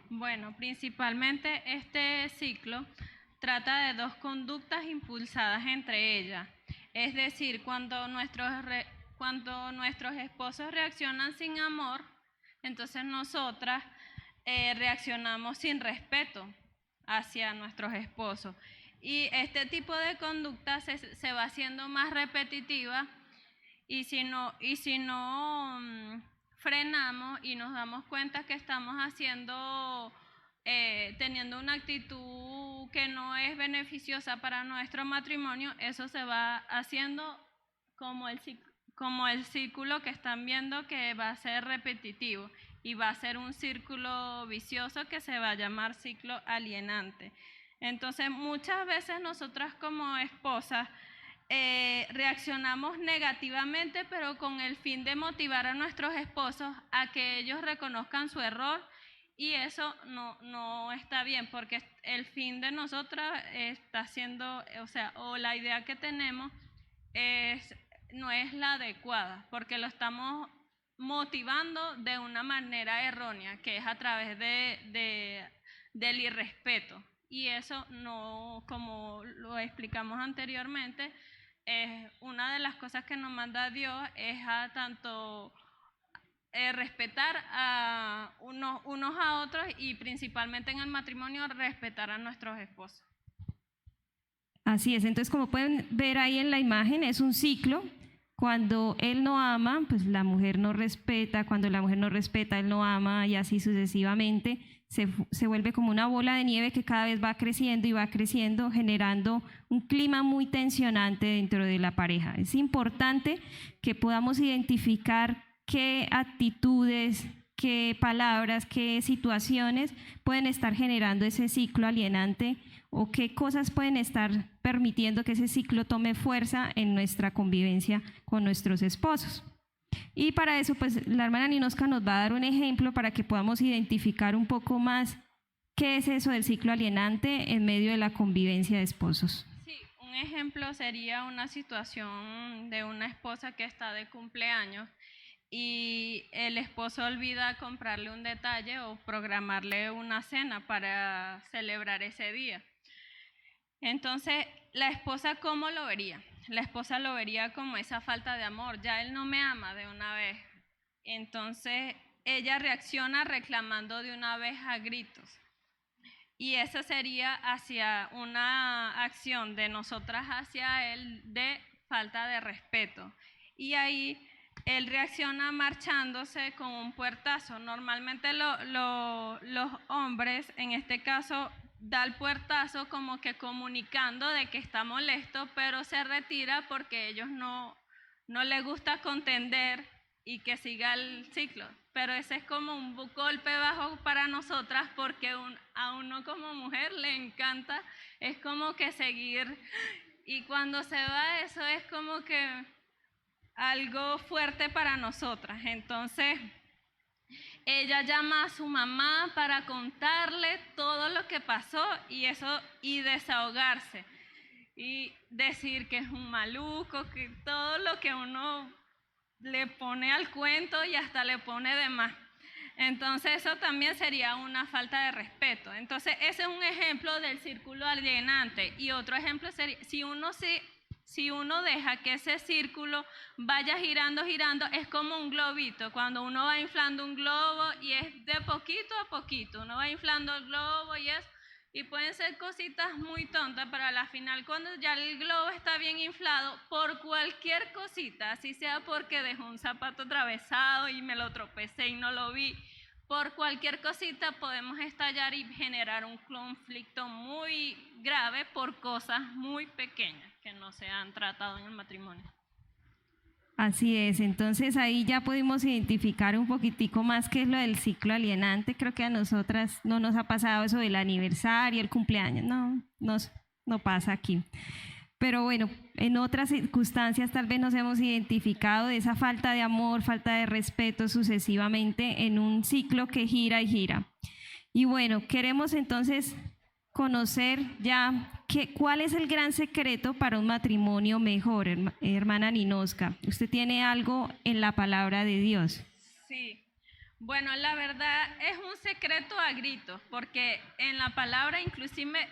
Bueno, principalmente este ciclo trata de 2 conductas impulsadas entre ellas. Es decir, cuando nuestros esposos reaccionan sin amor, entonces nosotras reaccionamos sin respeto hacia nuestros esposos. Y este tipo de conducta se va haciendo más repetitiva. Y si no frenamos y nos damos cuenta que estamos teniendo una actitud que no es beneficiosa para nuestro matrimonio, eso se va haciendo como el círculo que están viendo, que va a ser repetitivo y va a ser un círculo vicioso que se va a llamar ciclo alienante. Entonces, muchas veces nosotras como esposas reaccionamos negativamente, pero con el fin de motivar a nuestros esposos a que ellos reconozcan su error, y eso no está bien, porque el fin de nosotras está siendo, o la idea que tenemos no es la adecuada, porque lo estamos motivando de una manera errónea, que es a través del irrespeto. Y eso no, como lo explicamos anteriormente, una de las cosas que nos manda Dios es a tanto respetar a unos a otros, y principalmente en el matrimonio respetar a nuestros esposos. Así es. Entonces, como pueden ver ahí en la imagen, es un ciclo. Cuando él no ama, pues la mujer no respeta; cuando la mujer no respeta, él no ama, y así sucesivamente. se vuelve como una bola de nieve que cada vez va creciendo y va creciendo, generando un clima muy tensionante dentro de la pareja. Es importante que podamos identificar qué actitudes, qué palabras, qué situaciones pueden estar generando ese ciclo alienante o qué cosas pueden estar permitiendo que ese ciclo tome fuerza en nuestra convivencia con nuestros esposos. Y para eso, pues la hermana Ninoska nos va a dar un ejemplo para que podamos identificar un poco más qué es eso del ciclo alienante en medio de la convivencia de esposos. Sí, un ejemplo sería una situación de una esposa que está de cumpleaños y el esposo olvida comprarle un detalle o programarle una cena para celebrar ese día. Entonces, la esposa, ¿cómo lo vería? La esposa lo vería como esa falta de amor, ya él no me ama de una vez. Entonces, ella reacciona reclamando de una vez a gritos. Y esa sería hacia una acción de nosotras hacia él de falta de respeto. Y ahí él reacciona marchándose con un puertazo. Normalmente los hombres, en este caso, da el puertazo como que comunicando de que está molesto, pero se retira porque ellos no les gusta contender y que siga el ciclo. Pero ese es como un golpe bajo para nosotras porque a uno como mujer le encanta, es como que seguir. Y cuando se va eso es como que algo fuerte para nosotras. Entonces ella llama a su mamá para contarle todo lo que pasó y desahogarse y decir que es un maluco, que todo lo que uno le pone al cuento y hasta le pone de más. Entonces eso también sería una falta de respeto. Entonces ese es un ejemplo del círculo alienante. Y otro ejemplo sería, si uno deja que ese círculo vaya girando, es como un globito. Cuando uno va inflando un globo y es de poquito a poquito, uno va inflando el globo y pueden ser cositas muy tontas, pero a la final cuando ya el globo está bien inflado, por cualquier cosita, así sea porque dejó un zapato atravesado y me lo tropecé y no lo vi, por cualquier cosita podemos estallar y generar un conflicto muy grave por cosas muy pequeñas que no se han tratado en el matrimonio. Así es, entonces ahí ya pudimos identificar un poquitico más qué es lo del ciclo alienante. Creo que a nosotras no nos ha pasado eso del aniversario, el cumpleaños, no pasa aquí. Pero bueno, en otras circunstancias tal vez nos hemos identificado de esa falta de amor, falta de respeto sucesivamente en un ciclo que gira y gira. Y bueno, queremos entonces conocer ya cuál es el gran secreto para un matrimonio mejor, hermana Ninoska. ¿Usted tiene algo en la palabra de Dios? Sí, bueno, la verdad es un secreto a gritos, porque en la palabra inclusive,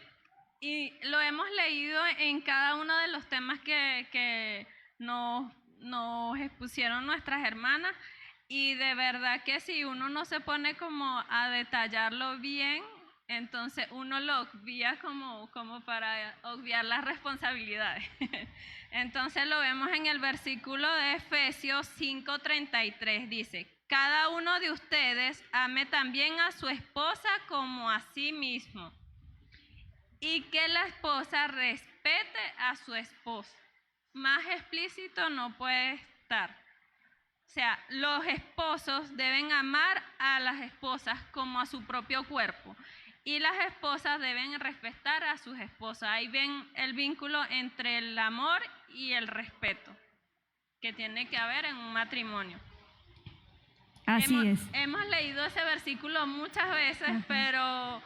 y lo hemos leído en cada uno de los temas que nos expusieron nuestras hermanas, y de verdad que si uno no se pone como a detallarlo bien, entonces uno lo obvia como para obviar las responsabilidades. Entonces lo vemos en el versículo de Efesios 5:33, dice: cada uno de ustedes ame también a su esposa como a sí mismo, y que la esposa respete a su esposo. Más explícito no puede estar. O sea, los esposos deben amar a las esposas como a su propio cuerpo. Y las esposas deben respetar a sus esposas. Ahí ven el vínculo entre el amor y el respeto que tiene que haber en un matrimonio. Así es. Hemos leído ese versículo muchas veces, pero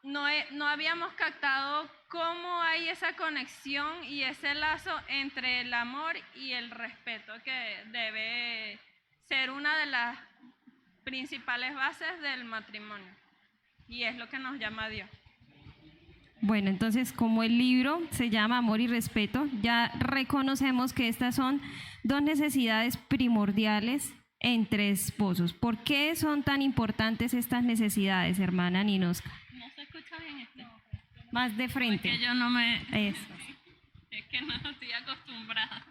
no habíamos captado cómo hay esa conexión y ese lazo entre el amor y el respeto, que debe ser una de las principales bases del matrimonio. Y es lo que nos llama a Dios. Bueno, entonces como el libro se llama Amor y Respeto, ya reconocemos que estas son dos necesidades primordiales entre esposos. ¿Por qué son tan importantes estas necesidades, hermana Ninoska? ¿No se escucha bien esto? Más de frente. Porque yo no me... Eso. Es que no estoy acostumbrada.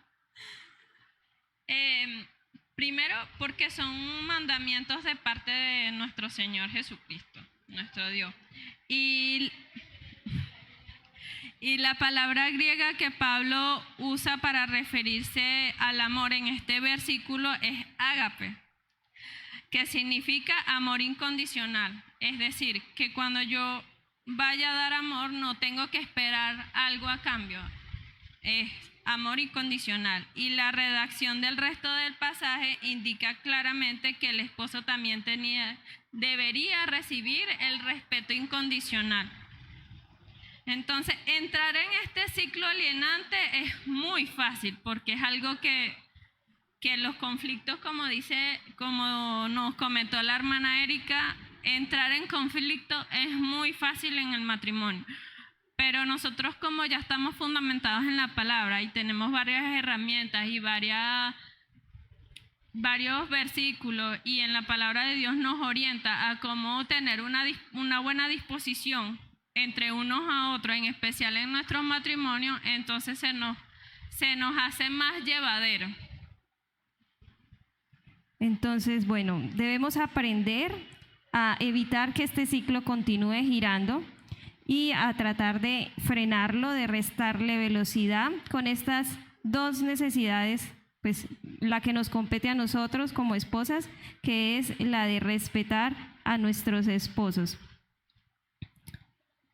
Primero, porque son mandamientos de parte de nuestro Señor Jesucristo, nuestro Dios. Y la palabra griega que Pablo usa para referirse al amor en este versículo es ágape, que significa amor incondicional. Es decir, que cuando yo vaya a dar amor no tengo que esperar algo a cambio. Es amor incondicional. Y la redacción del resto del pasaje indica claramente que el esposo también debería recibir el respeto incondicional. Entonces, entrar en este ciclo alienante es muy fácil porque es algo que los conflictos, como nos comentó la hermana Erika, entrar en conflicto es muy fácil en el matrimonio. Pero nosotros, como ya estamos fundamentados en la palabra y tenemos varias herramientas y varios versículos, y en la palabra de Dios nos orienta a cómo tener una buena disposición entre unos a otros, en especial en nuestros matrimonios, entonces se nos hace más llevadero. Entonces, bueno, debemos aprender a evitar que este ciclo continúe girando y a tratar de frenarlo, de restarle velocidad con estas dos necesidades, pues la que nos compete a nosotros como esposas, que es la de respetar a nuestros esposos.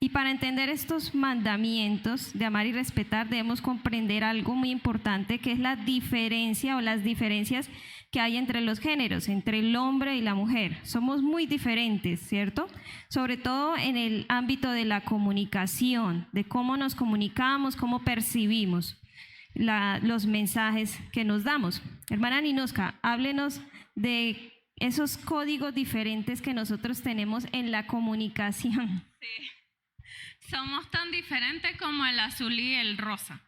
Y para entender estos mandamientos de amar y respetar, debemos comprender algo muy importante, que es la diferencia o las diferencias que hay entre los géneros, entre el hombre y la mujer. Somos muy diferentes, ¿cierto? Sobre todo en el ámbito de la comunicación, de cómo nos comunicamos, cómo percibimos los mensajes que nos damos. Hermana Ninoska, háblenos de esos códigos diferentes que nosotros tenemos en la comunicación. Sí. Somos tan diferentes como el azul y el rosa.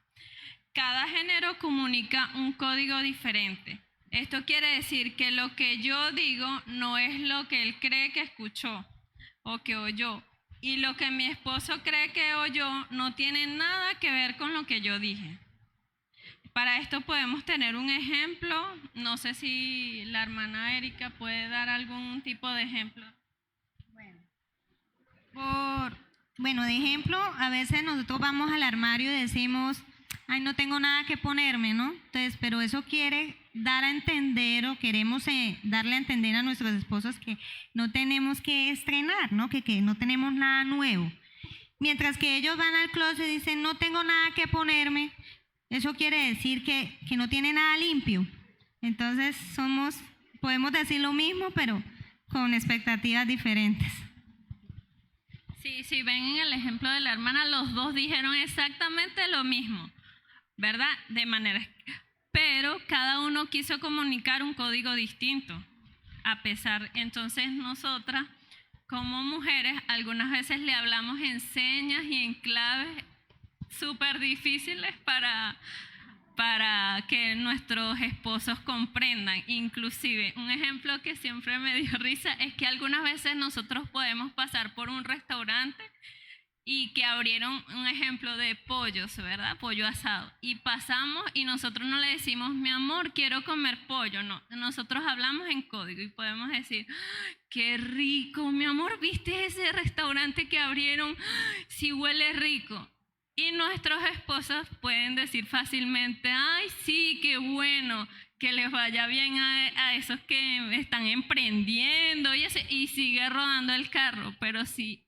Cada género comunica un código diferente. Esto quiere decir que lo que yo digo no es lo que él cree que escuchó o que oyó. Y lo que mi esposo cree que oyó no tiene nada que ver con lo que yo dije. Para esto podemos tener un ejemplo. No sé si la hermana Erika puede dar algún tipo de ejemplo. Bueno, de ejemplo, a veces nosotros vamos al armario y decimos, ay, no tengo nada que ponerme, ¿no? Entonces, pero eso quiere dar a entender, o queremos darle a entender a nuestros esposos que no tenemos que estrenar, ¿no? Que no tenemos nada nuevo. Mientras que ellos van al closet y dicen, no tengo nada que ponerme, eso quiere decir que no tiene nada limpio. Entonces, podemos decir lo mismo, pero con expectativas diferentes. Sí, si ven en el ejemplo de la hermana, los dos dijeron exactamente lo mismo, ¿verdad? Pero cada uno quiso comunicar un código distinto. Entonces nosotras como mujeres algunas veces le hablamos en señas y en claves súper difíciles para que nuestros esposos comprendan. Inclusive, un ejemplo que siempre me dio risa es que algunas veces nosotros podemos pasar por un restaurante y que abrieron un ejemplo de pollos, ¿verdad? Pollo asado. Y pasamos y nosotros no le decimos, mi amor, quiero comer pollo. No, nosotros hablamos en código y podemos decir, qué rico, mi amor, ¿viste ese restaurante que abrieron? Sí huele rico. Y nuestros esposos pueden decir fácilmente, ay, sí, qué bueno, que les vaya bien a esos que están emprendiendo y sigue rodando el carro. Pero si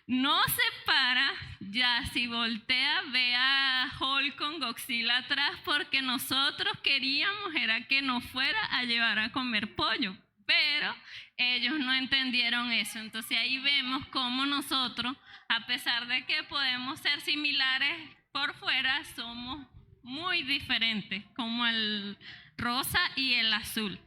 no se para, ya si voltea, ve a Hulk con Godzilla atrás, porque nosotros queríamos era que nos fuera a llevar a comer pollo. Pero ellos no entendieron eso. Entonces ahí vemos cómo nosotros, a pesar de que podemos ser similares por fuera, somos muy diferentes, como el rosa y el azul.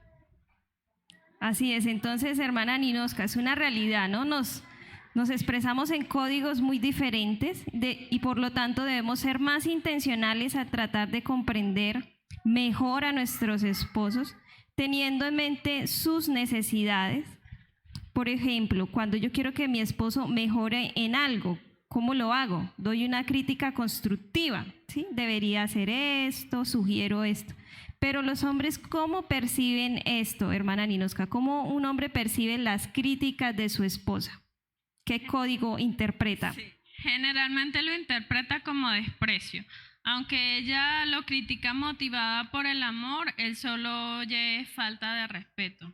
Así es. Entonces, hermana Ninoska, es una realidad, ¿no? Nos expresamos en códigos muy diferentes y por lo tanto debemos ser más intencionales a tratar de comprender mejor a nuestros esposos, teniendo en mente sus necesidades. Por ejemplo, cuando yo quiero que mi esposo mejore en algo, ¿cómo lo hago? Doy una crítica constructiva, ¿sí? Debería hacer esto, sugiero esto. Pero los hombres, ¿cómo perciben esto, hermana Ninoska? ¿Cómo un hombre percibe las críticas de su esposa? ¿Qué código interpreta? Sí, generalmente lo interpreta como desprecio. Aunque ella lo critica motivada por el amor, él solo oye falta de respeto.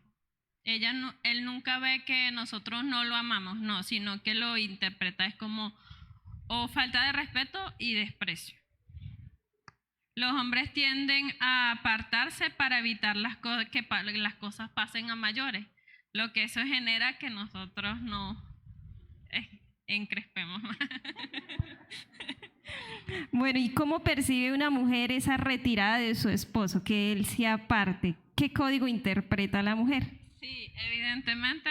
Él nunca ve que nosotros no lo amamos, no, sino que lo interpreta es como o falta de respeto y desprecio. Los hombres tienden a apartarse para evitar que las cosas pasen a mayores, lo que eso genera que nosotros no encrespemos más. Bueno, ¿y cómo percibe una mujer esa retirada de su esposo, que él se aparte? ¿Qué código interpreta la mujer? Sí, evidentemente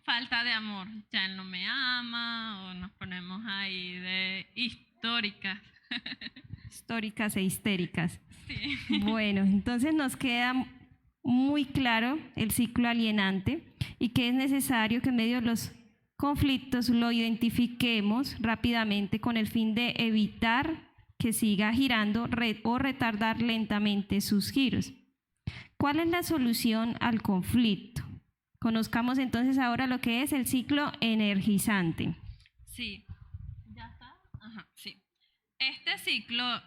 falta de amor. Ya él no me ama o nos ponemos ahí de históricas. Históricas e histéricas. Sí. Bueno, entonces nos queda muy claro el ciclo alienante y que es necesario que en medio de los conflictos lo identifiquemos rápidamente con el fin de evitar que siga girando o retardar lentamente sus giros. ¿Cuál es la solución al conflicto? Conozcamos entonces ahora lo que es el ciclo energizante. Sí. ¿Ya está? Ajá, sí. Este ciclo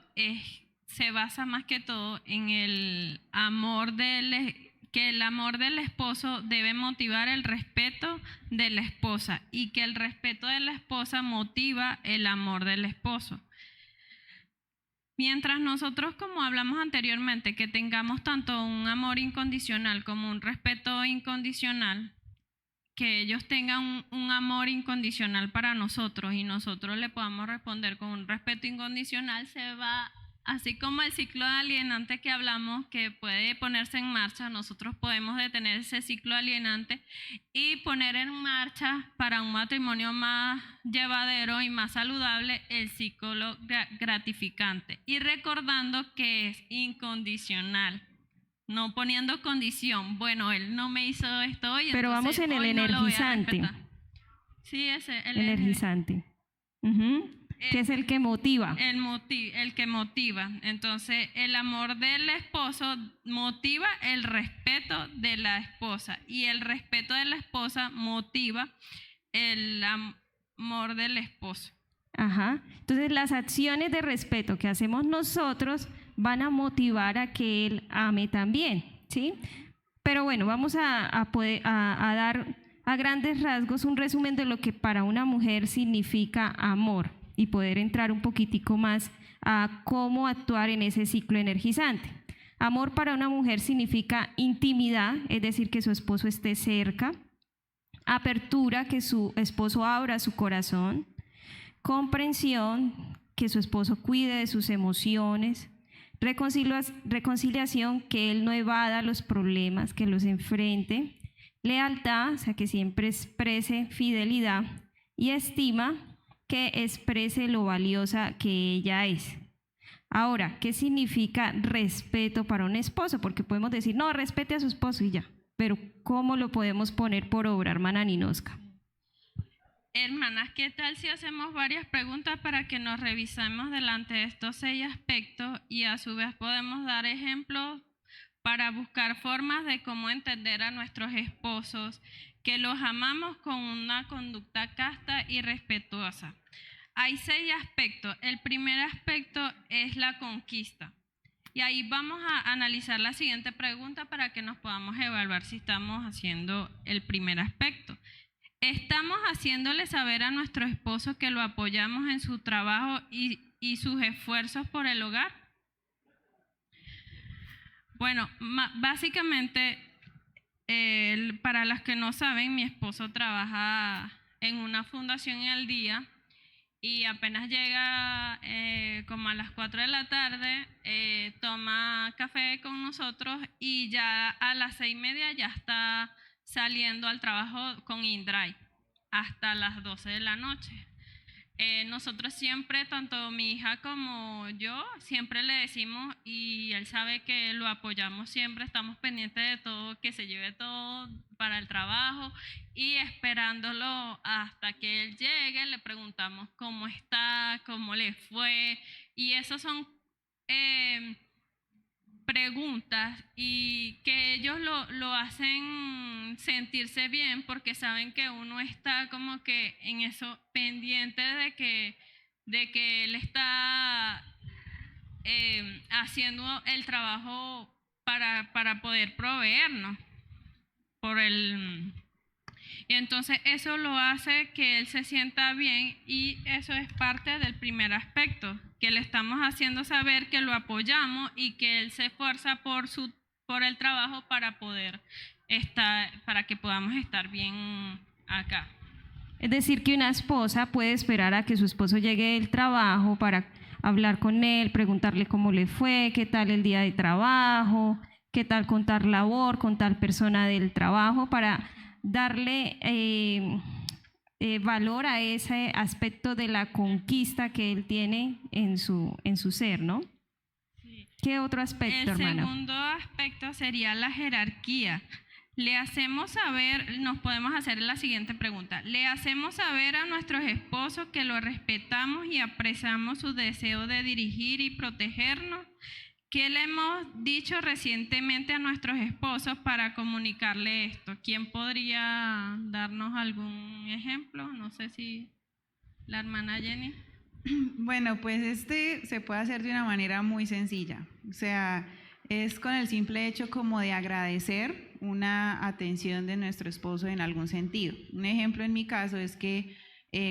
se basa más que todo en el amor que el amor del esposo debe motivar el respeto de la esposa y que el respeto de la esposa motiva el amor del esposo. Mientras nosotros, como hablamos anteriormente, que tengamos tanto un amor incondicional como un respeto incondicional, que ellos tengan un amor incondicional para nosotros y nosotros le podamos responder con un respeto incondicional, se va, así como el ciclo alienante que hablamos, que puede ponerse en marcha, nosotros podemos detener ese ciclo alienante y poner en marcha para un matrimonio más llevadero y más saludable el ciclo gratificante. Y recordando que es incondicional. No poniendo condición. Bueno, él no me hizo esto hoy. Pero vamos en el energizante. Sí, ese. El energizante. Que es el que motiva. El que motiva. Entonces, el amor del esposo motiva el respeto de la esposa. Y el respeto de la esposa motiva el amor del esposo. Ajá. Entonces, las acciones de respeto que hacemos nosotros van a motivar a que él ame también, ¿sí? Pero bueno, vamos a dar a grandes rasgos un resumen de lo que para una mujer significa amor y poder entrar un poquitico más a cómo actuar en ese ciclo energizante. Amor para una mujer significa intimidad, es decir, que su esposo esté cerca, apertura, que su esposo abra su corazón, comprensión, que su esposo cuide de sus emociones, reconciliación, que él no evada los problemas, que los enfrente, lealtad, o sea, que siempre exprese fidelidad, y estima, que exprese lo valiosa que ella es. Ahora, ¿qué significa respeto para un esposo? Porque podemos decir, no, respete a su esposo y ya, pero ¿cómo lo podemos poner por obra, hermana Ninoska? Hermanas, ¿qué tal si hacemos varias preguntas para que nos revisemos delante de estos 6 aspectos y a su vez podemos dar ejemplos para buscar formas de cómo entender a nuestros esposos, que los amamos con una conducta casta y respetuosa? Hay 6 aspectos. El primer aspecto es la conquista. Y ahí vamos a analizar la siguiente pregunta para que nos podamos evaluar si estamos haciendo el primer aspecto. ¿Estamos haciéndole saber a nuestro esposo que lo apoyamos en su trabajo y sus esfuerzos por el hogar? Bueno, básicamente, para las que no saben, mi esposo trabaja en una fundación al día y apenas llega como a las 4 de la tarde, toma café con nosotros y ya a las 6:30 ya está saliendo al trabajo con InDrive hasta las 12 de la noche. Nosotros siempre, tanto mi hija como yo, siempre le decimos y él sabe que lo apoyamos siempre, estamos pendientes de todo, que se lleve todo para el trabajo y esperándolo hasta que él llegue, le preguntamos cómo está, cómo le fue y esos son preguntas y que ellos lo hacen sentirse bien porque saben que uno está como que en eso pendiente de que él está haciendo el trabajo para poder proveernos y entonces eso lo hace que él se sienta bien y eso es parte del primer aspecto, que le estamos haciendo saber que lo apoyamos y que él se esfuerza por el trabajo para que podamos estar bien acá. Es decir, que una esposa puede esperar a que su esposo llegue del trabajo para hablar con él, preguntarle cómo le fue, qué tal el día de trabajo, qué tal con tal labor, con tal persona del trabajo, para darle valor a ese aspecto de la conquista que él tiene en su ser, ¿no? Sí. ¿Qué otro aspecto, hermana? El segundo aspecto sería la jerarquía. Le hacemos saber, nos podemos hacer la siguiente pregunta. ¿Le hacemos saber a nuestros esposos que lo respetamos y apreciamos su deseo de dirigir y protegernos? ¿Qué le hemos dicho recientemente a nuestros esposos para comunicarle esto? ¿Quién podría darnos algún ejemplo? No sé si la hermana Jenny. Bueno, pues se puede hacer de una manera muy sencilla. O sea, es con el simple hecho como de agradecer una atención de nuestro esposo en algún sentido. Un ejemplo en mi caso es que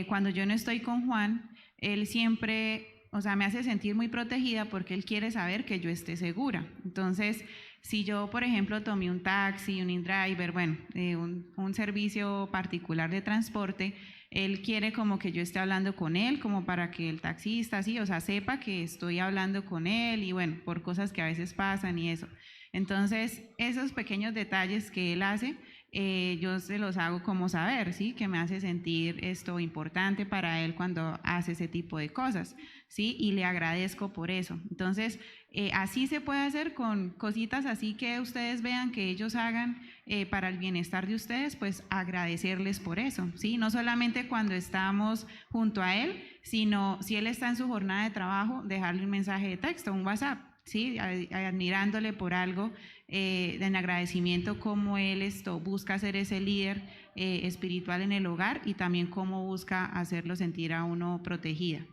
cuando yo no estoy con Juan, él siempre, o sea, me hace sentir muy protegida porque él quiere saber que yo esté segura. Entonces, si yo, por ejemplo, tomé un taxi, un InDriver, bueno, un servicio particular de transporte, él quiere como que yo esté hablando con él, como para que el taxista, sí, o sea, sepa que estoy hablando con él y bueno, por cosas que a veces pasan y eso. Entonces, esos pequeños detalles que él hace, yo se los hago como saber, ¿sí? Que me hace sentir esto importante para él cuando hace ese tipo de cosas, ¿sí? Y le agradezco por eso. Entonces, así se puede hacer con cositas así que ustedes vean que ellos hagan para el bienestar de ustedes, pues agradecerles por eso, ¿sí? No solamente cuando estamos junto a él, sino si él está en su jornada de trabajo, dejarle un mensaje de texto, un WhatsApp, ¿sí? Admirándole por algo, en agradecimiento cómo él busca ser ese líder espiritual en el hogar y también cómo busca hacerlo sentir a uno protegida.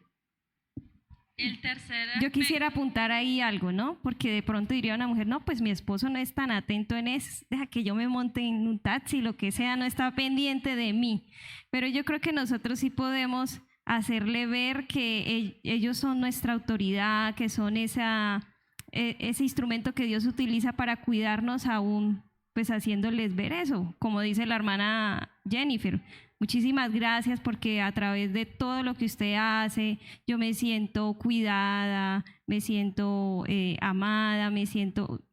El tercer Yo quisiera apuntar ahí algo, ¿no? Porque de pronto diría una mujer, no, pues mi esposo no es tan atento en eso, deja que yo me monte en un taxi, lo que sea, no está pendiente de mí. Pero yo creo que nosotros sí podemos hacerle ver que ellos son nuestra autoridad, que son ese instrumento que Dios utiliza para cuidarnos aún, pues haciéndoles ver eso, como dice la hermana Jennifer. Muchísimas gracias porque a través de todo lo que usted hace, yo me siento cuidada, me siento amada, me siento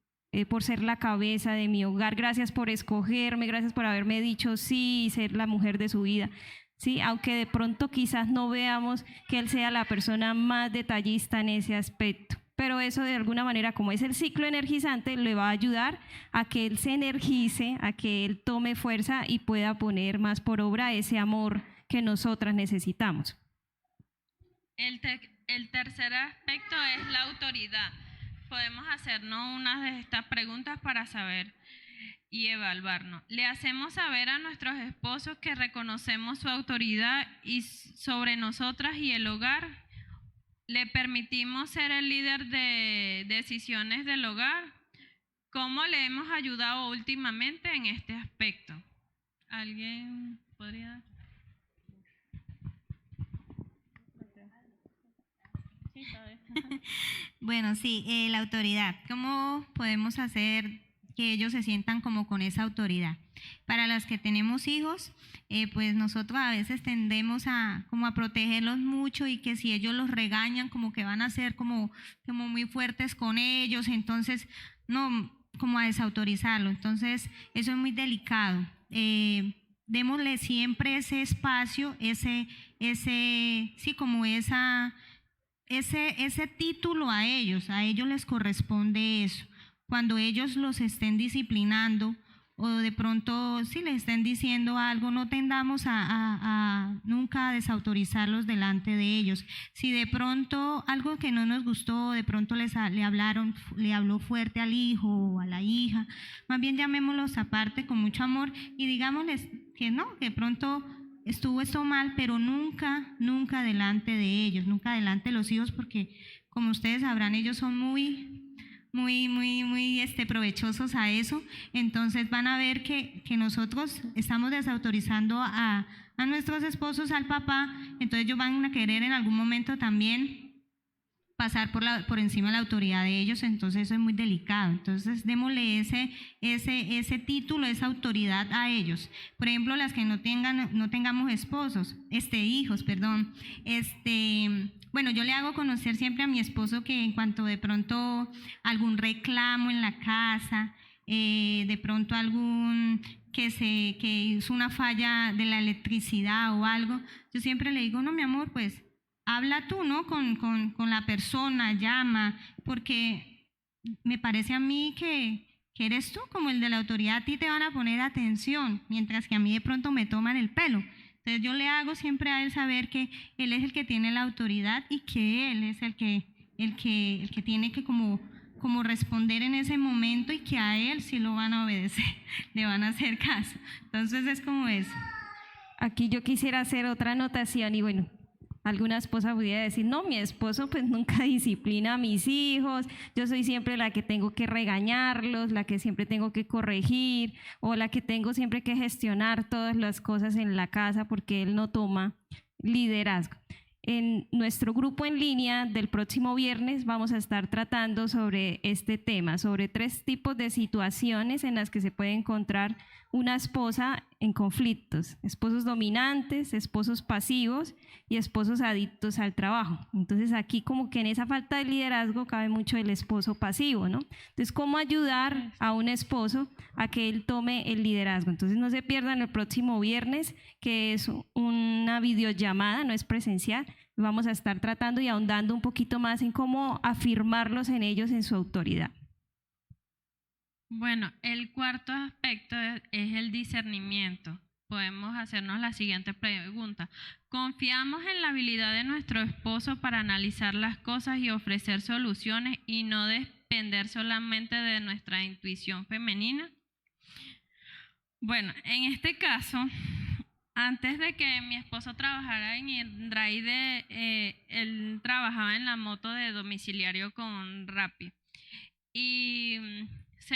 por ser la cabeza de mi hogar. Gracias por escogerme, gracias por haberme dicho sí y ser la mujer de su vida. Sí, aunque de pronto quizás no veamos que él sea la persona más detallista en ese aspecto. Pero eso de alguna manera, como es el ciclo energizante, le va a ayudar a que él se energice, a que él tome fuerza y pueda poner más por obra ese amor que nosotras necesitamos. El tercer aspecto es la autoridad. Podemos hacernos una de estas preguntas para saber y evaluarnos. Le hacemos saber a nuestros esposos que reconocemos su autoridad y sobre nosotras y el hogar. ¿Le permitimos ser el líder de decisiones del hogar? ¿Cómo le hemos ayudado últimamente en este aspecto? ¿Alguien podría? Bueno, sí, la autoridad. ¿Cómo podemos hacer que ellos se sientan como con esa autoridad? Para las que tenemos hijos, pues nosotros a veces tendemos a protegerlos mucho y que si ellos los regañan como que van a ser como muy fuertes con ellos, entonces no, como a desautorizarlo. Entonces eso es muy delicado. Démosle siempre ese espacio, ese título a ellos les corresponde eso. Cuando ellos los estén disciplinando o de pronto si les estén diciendo algo, no tendamos a nunca a desautorizarlos delante de ellos. Si de pronto algo que no nos gustó, de pronto le habló fuerte al hijo o a la hija, más bien llamémoslos aparte con mucho amor y digámosles que no, que de pronto estuvo esto mal, pero nunca delante de ellos, nunca delante de los hijos, porque como ustedes sabrán, ellos son muy provechosos a eso. Entonces van a ver que nosotros estamos desautorizando a nuestros esposos, al papá, entonces ellos van a querer en algún momento también pasar por encima de la autoridad de ellos, entonces eso es muy delicado. Entonces démosle ese título, esa autoridad a ellos. Por ejemplo, las que no tengamos hijos, perdón. Bueno, yo le hago conocer siempre a mi esposo que en cuanto de pronto algún reclamo en la casa, de pronto algún que hizo una falla de la electricidad o algo, yo siempre le digo, no, mi amor, pues habla tú, ¿no? Con la persona, llama, porque me parece a mí que eres tú como el de la autoridad, a ti te van a poner atención, mientras que a mí de pronto me toman el pelo. Entonces yo le hago siempre a él saber que él es el que tiene la autoridad y que él es el que tiene que como responder en ese momento y que a él sí lo van a obedecer, le van a hacer caso. Entonces es como eso. Aquí yo quisiera hacer otra anotación y bueno, alguna esposa pudiera decir, no, mi esposo pues nunca disciplina a mis hijos, yo soy siempre la que tengo que regañarlos, la que siempre tengo que corregir o la que tengo siempre que gestionar todas las cosas en la casa porque él no toma liderazgo. En nuestro grupo en línea del próximo viernes vamos a estar tratando sobre este tema, sobre 3 tipos de situaciones en las que se puede encontrar una esposa en conflictos: esposos dominantes, esposos pasivos y esposos adictos al trabajo. Entonces aquí como que en esa falta de liderazgo cabe mucho el esposo pasivo, ¿no? Entonces, ¿cómo ayudar a un esposo a que él tome el liderazgo? Entonces no se pierdan el próximo viernes, que es una videollamada, no es presencial. Vamos a estar tratando y ahondando un poquito más en cómo afirmarlos en ellos, en su autoridad. Bueno, el cuarto aspecto es el discernimiento. Podemos hacernos la siguiente pregunta. ¿Confiamos en la habilidad de nuestro esposo para analizar las cosas y ofrecer soluciones y no depender solamente de nuestra intuición femenina? Bueno, en este caso, antes de que mi esposo trabajara en InDrive, él trabajaba en la moto de domiciliario con Rappi. Y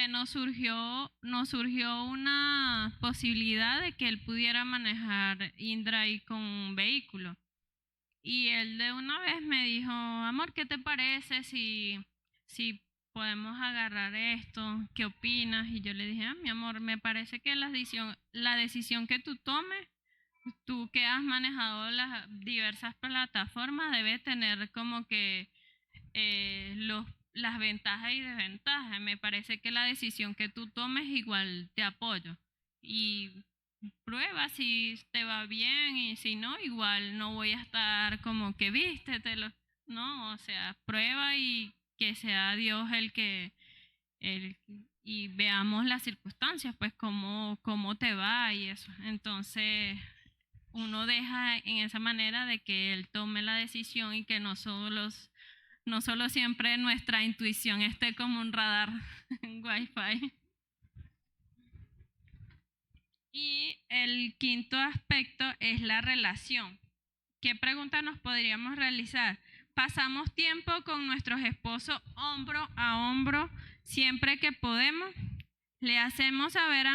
nos surgió una posibilidad de que él pudiera manejar InDrive con un vehículo. Y él de una vez me dijo, amor, ¿qué te parece si podemos agarrar esto? ¿Qué opinas? Y yo le dije, mi amor, me parece que la decisión que tú tomes, tú que has manejado las diversas plataformas, debes tener como que las ventajas y desventajas. Me parece que la decisión que tú tomes igual te apoyo. Y prueba si te va bien y si no, igual no voy a estar como que vístetelo. No, o sea, prueba y que sea Dios y veamos las circunstancias, pues cómo te va y eso. Entonces uno deja en esa manera de que él tome la decisión y que no solo siempre nuestra intuición esté como un radar en Wi-Fi. Y el quinto aspecto es la relación. ¿Qué pregunta nos podríamos realizar? ¿Pasamos tiempo con nuestros esposos hombro a hombro siempre que podemos? ¿Le hacemos saber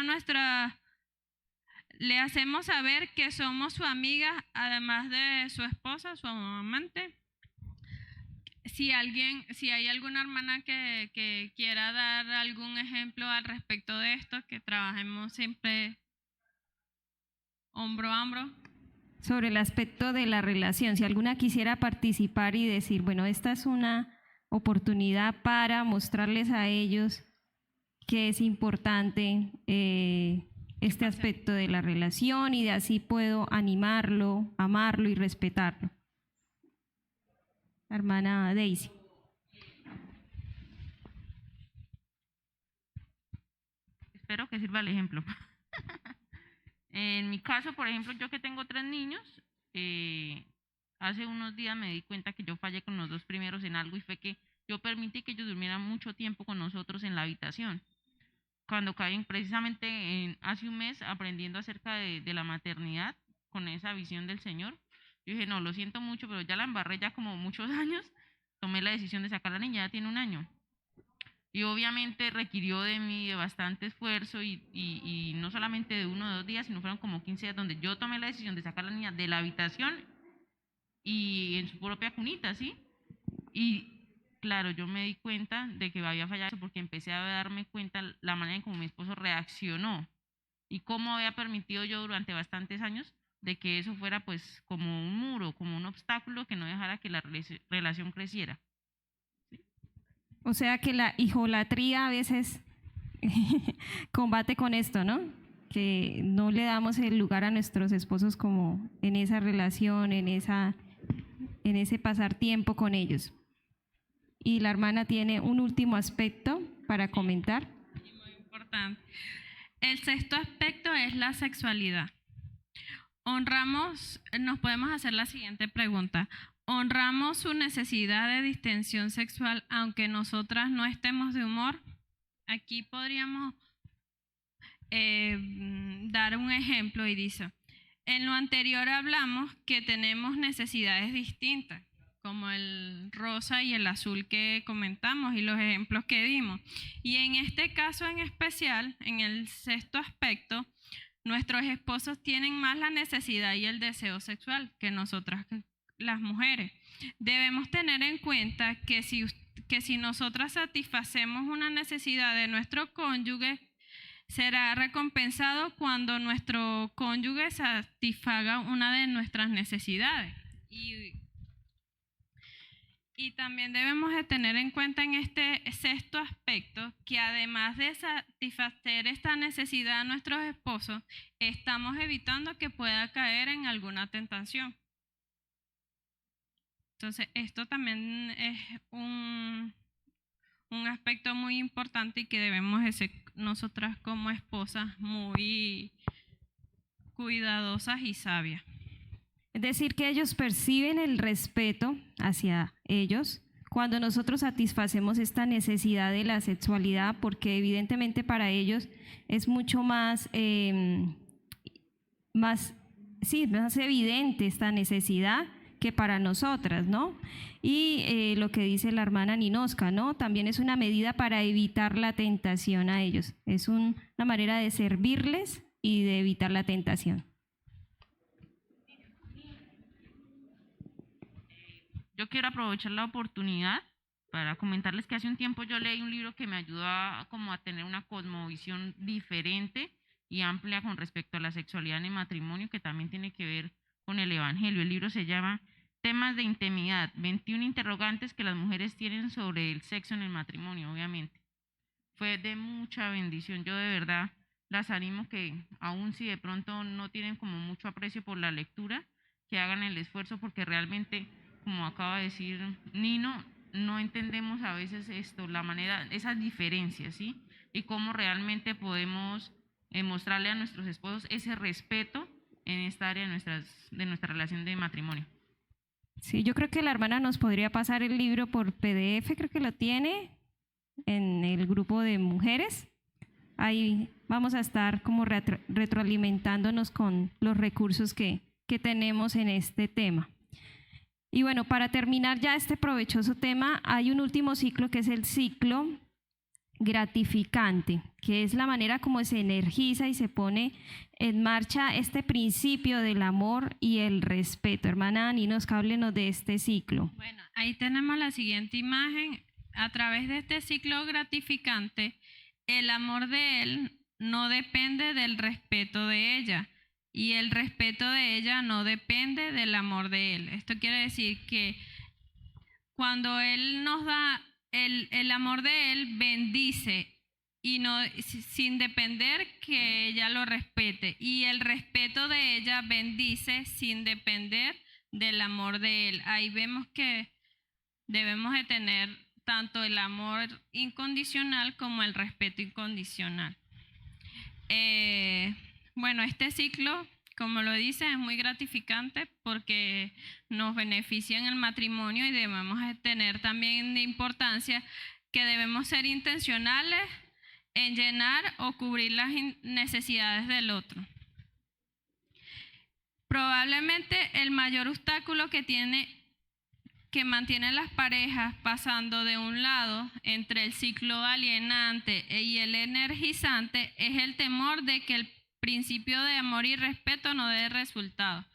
que somos su amiga además de su esposa, su amante? Si hay alguna hermana que quiera dar algún ejemplo al respecto de esto, que trabajemos siempre hombro a hombro. Sobre el aspecto de la relación, si alguna quisiera participar y decir, bueno, esta es una oportunidad para mostrarles a ellos que es importante este aspecto de la relación y de así puedo animarlo, amarlo y respetarlo. Hermana Daisy. espero que sirva el ejemplo. En mi caso, por ejemplo, yo que tengo 3 niños, hace unos días me di cuenta que yo fallé con los 2 primeros en algo y fue que yo permití que ellos durmieran mucho tiempo con nosotros en la habitación. Cuando caí precisamente hace un mes aprendiendo acerca de la maternidad con esa visión del Señor, yo dije, no, lo siento mucho, pero ya la embarré ya como muchos años, tomé la decisión de sacar a la niña, ya tiene 1 año. Y obviamente requirió de mí de bastante esfuerzo y no solamente de 1 o 2 días, sino fueron como 15 días donde yo tomé la decisión de sacar a la niña de la habitación y en su propia cunita, ¿sí? Y claro, yo me di cuenta de que había fallado porque empecé a darme cuenta la manera en cómo mi esposo reaccionó y cómo había permitido yo durante bastantes años de que eso fuera pues como un muro, como un obstáculo que no dejara que la relación creciera. O sea que la hijolatría a veces combate con esto, ¿no? Que no le damos el lugar a nuestros esposos como en esa relación, en ese pasar tiempo con ellos. Y la hermana tiene un último aspecto para comentar. Muy importante. El 6º aspecto es la sexualidad. Nos podemos hacer la siguiente pregunta. ¿Honramos su necesidad de distensión sexual aunque nosotras no estemos de humor? Aquí podríamos dar un ejemplo y dice, en lo anterior hablamos que tenemos necesidades distintas, como el rosa y el azul que comentamos y los ejemplos que dimos. Y en este caso en especial, en el 6º aspecto, nuestros esposos tienen más la necesidad y el deseo sexual que nosotras, las mujeres. Debemos tener en cuenta que si nosotras satisfacemos una necesidad de nuestro cónyuge, será recompensado cuando nuestro cónyuge satisfaga una de nuestras necesidades. Y también debemos de tener en cuenta en este 6º aspecto que además de satisfacer esta necesidad a nuestros esposos, estamos evitando que pueda caer en alguna tentación. Entonces, esto también es un aspecto muy importante y que debemos de ser nosotras como esposas muy cuidadosas y sabias. Es decir, que ellos perciben el respeto hacia ellos cuando nosotros satisfacemos esta necesidad de la sexualidad, porque evidentemente para ellos es mucho más evidente esta necesidad que para nosotras, ¿no? Y lo que dice la hermana Ninosca, ¿no? También es una medida para evitar la tentación a ellos. Es una manera de servirles y de evitar la tentación. Yo quiero aprovechar la oportunidad para comentarles que hace un tiempo yo leí un libro que me ayudó a tener una cosmovisión diferente y amplia con respecto a la sexualidad en el matrimonio, que también tiene que ver con el Evangelio. El libro se llama Temas de Intimidad, 21 interrogantes que las mujeres tienen sobre el sexo en el matrimonio, obviamente. Fue de mucha bendición. Yo de verdad las animo que, aun si de pronto no tienen como mucho aprecio por la lectura, que hagan el esfuerzo, porque realmente, como acaba de decir Nino, no entendemos a veces la manera, esas diferencias, ¿sí? Y cómo realmente podemos mostrarle a nuestros esposos ese respeto en esta área de nuestra relación de matrimonio. Sí, yo creo que la hermana nos podría pasar el libro por PDF, creo que lo tiene en el grupo de mujeres. Ahí vamos a estar como retroalimentándonos con los recursos que tenemos en este tema. Y bueno, para terminar ya este provechoso tema, hay un último ciclo que es el ciclo gratificante, que es la manera como se energiza y se pone en marcha este principio del amor y el respeto. Hermana Ninosca, háblenos de este ciclo. Bueno, ahí tenemos la siguiente imagen. A través de este ciclo gratificante, el amor de él no depende del respeto de ella y el respeto de ella no depende del amor de él. Esto quiere decir que cuando él nos da el amor de él, bendice y no sin depender que ella lo respete, y el respeto de ella bendice sin depender del amor de él. Ahí vemos que debemos de tener tanto el amor incondicional como el respeto incondicional. Bueno, este ciclo, como lo dice, es muy gratificante porque nos beneficia en el matrimonio y debemos tener también de importancia que debemos ser intencionales en llenar o cubrir las necesidades del otro. Probablemente el mayor obstáculo que mantiene las parejas pasando de un lado entre el ciclo alienante y el energizante es el temor de que el principio de amor y respeto no dé resultado.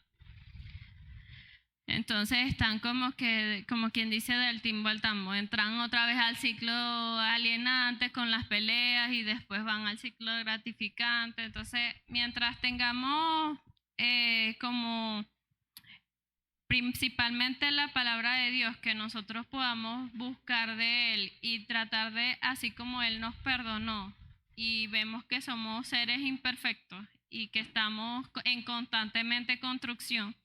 Entonces están como quien dice del timbo al tambo, entran otra vez al ciclo alienante con las peleas y después van al ciclo gratificante. Entonces, mientras tengamos como principalmente la palabra de Dios, que nosotros podamos buscar de Él y tratar de, así como Él nos perdonó, y vemos que somos seres imperfectos y que estamos en constantemente construcción,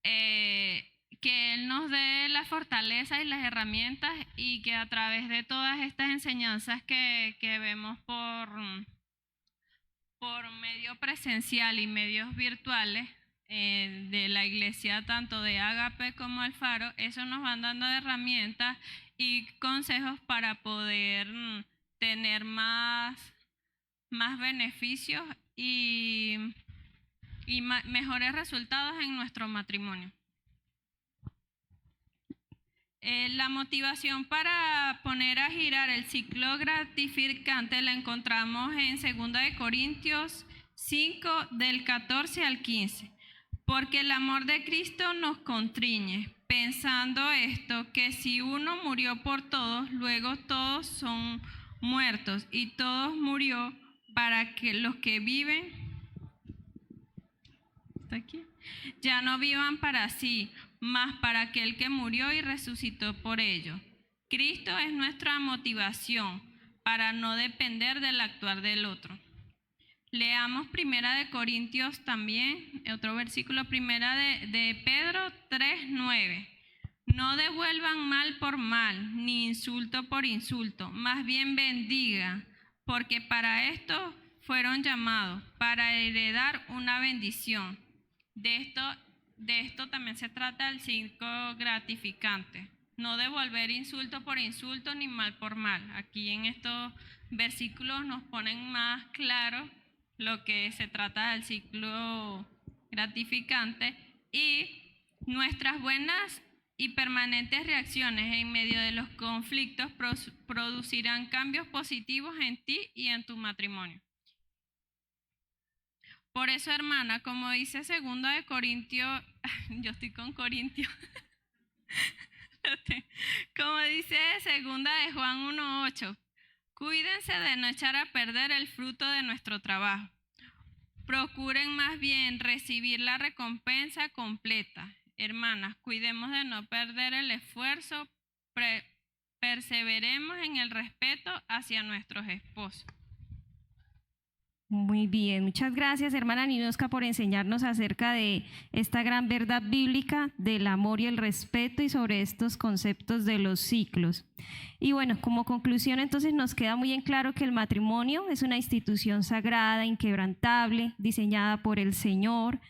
que Él nos dé la fortaleza y las herramientas y que a través de todas estas enseñanzas que vemos por medio presencial y medios virtuales de la iglesia, tanto de Ágape como el Faro, eso nos van dando herramientas y consejos para poder tener más beneficios y mejores resultados en nuestro matrimonio. La motivación para poner a girar el ciclo gratificante la encontramos en 2 de Corintios 5, del 14 al 15. Porque el amor de Cristo nos constriñe, pensando esto, que si uno murió por todos, luego todos son muertos, y todos murió para que los que viven, ¿está aquí?, ya no vivan para sí, mas para aquel que murió y resucitó por ellos. Cristo es nuestra motivación para no depender del actuar del otro. Leamos 1 de Corintios también, otro versículo, 1 de Pedro 3:9. No devuelvan mal por mal, ni insulto por insulto, más bien bendigan, porque para esto fueron llamados, para heredar una bendición. De esto también se trata el ciclo gratificante. No devolver insulto por insulto ni mal por mal. Aquí en estos versículos nos ponen más claro lo que se trata del ciclo gratificante, y nuestras buenas y permanentes reacciones en medio de los conflictos producirán cambios positivos en ti y en tu matrimonio. Por eso, hermana, como dice 2 de Corintios, yo estoy con Corintios, como dice 2 de Juan 1:8, cuídense de no echar a perder el fruto de nuestro trabajo. Procuren más bien recibir la recompensa completa. Hermanas, cuidemos de no perder el esfuerzo, perseveremos en el respeto hacia nuestros esposos. Muy bien, muchas gracias, hermana Ninosca, por enseñarnos acerca de esta gran verdad bíblica del amor y el respeto y sobre estos conceptos de los ciclos. Y bueno, como conclusión, entonces nos queda muy en claro que el matrimonio es una institución sagrada, inquebrantable, diseñada por el Señor,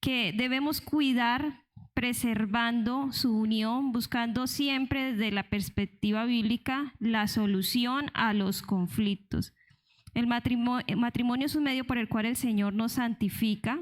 que debemos cuidar preservando su unión, buscando siempre desde la perspectiva bíblica la solución a los conflictos. El matrimonio es un medio por el cual el Señor nos santifica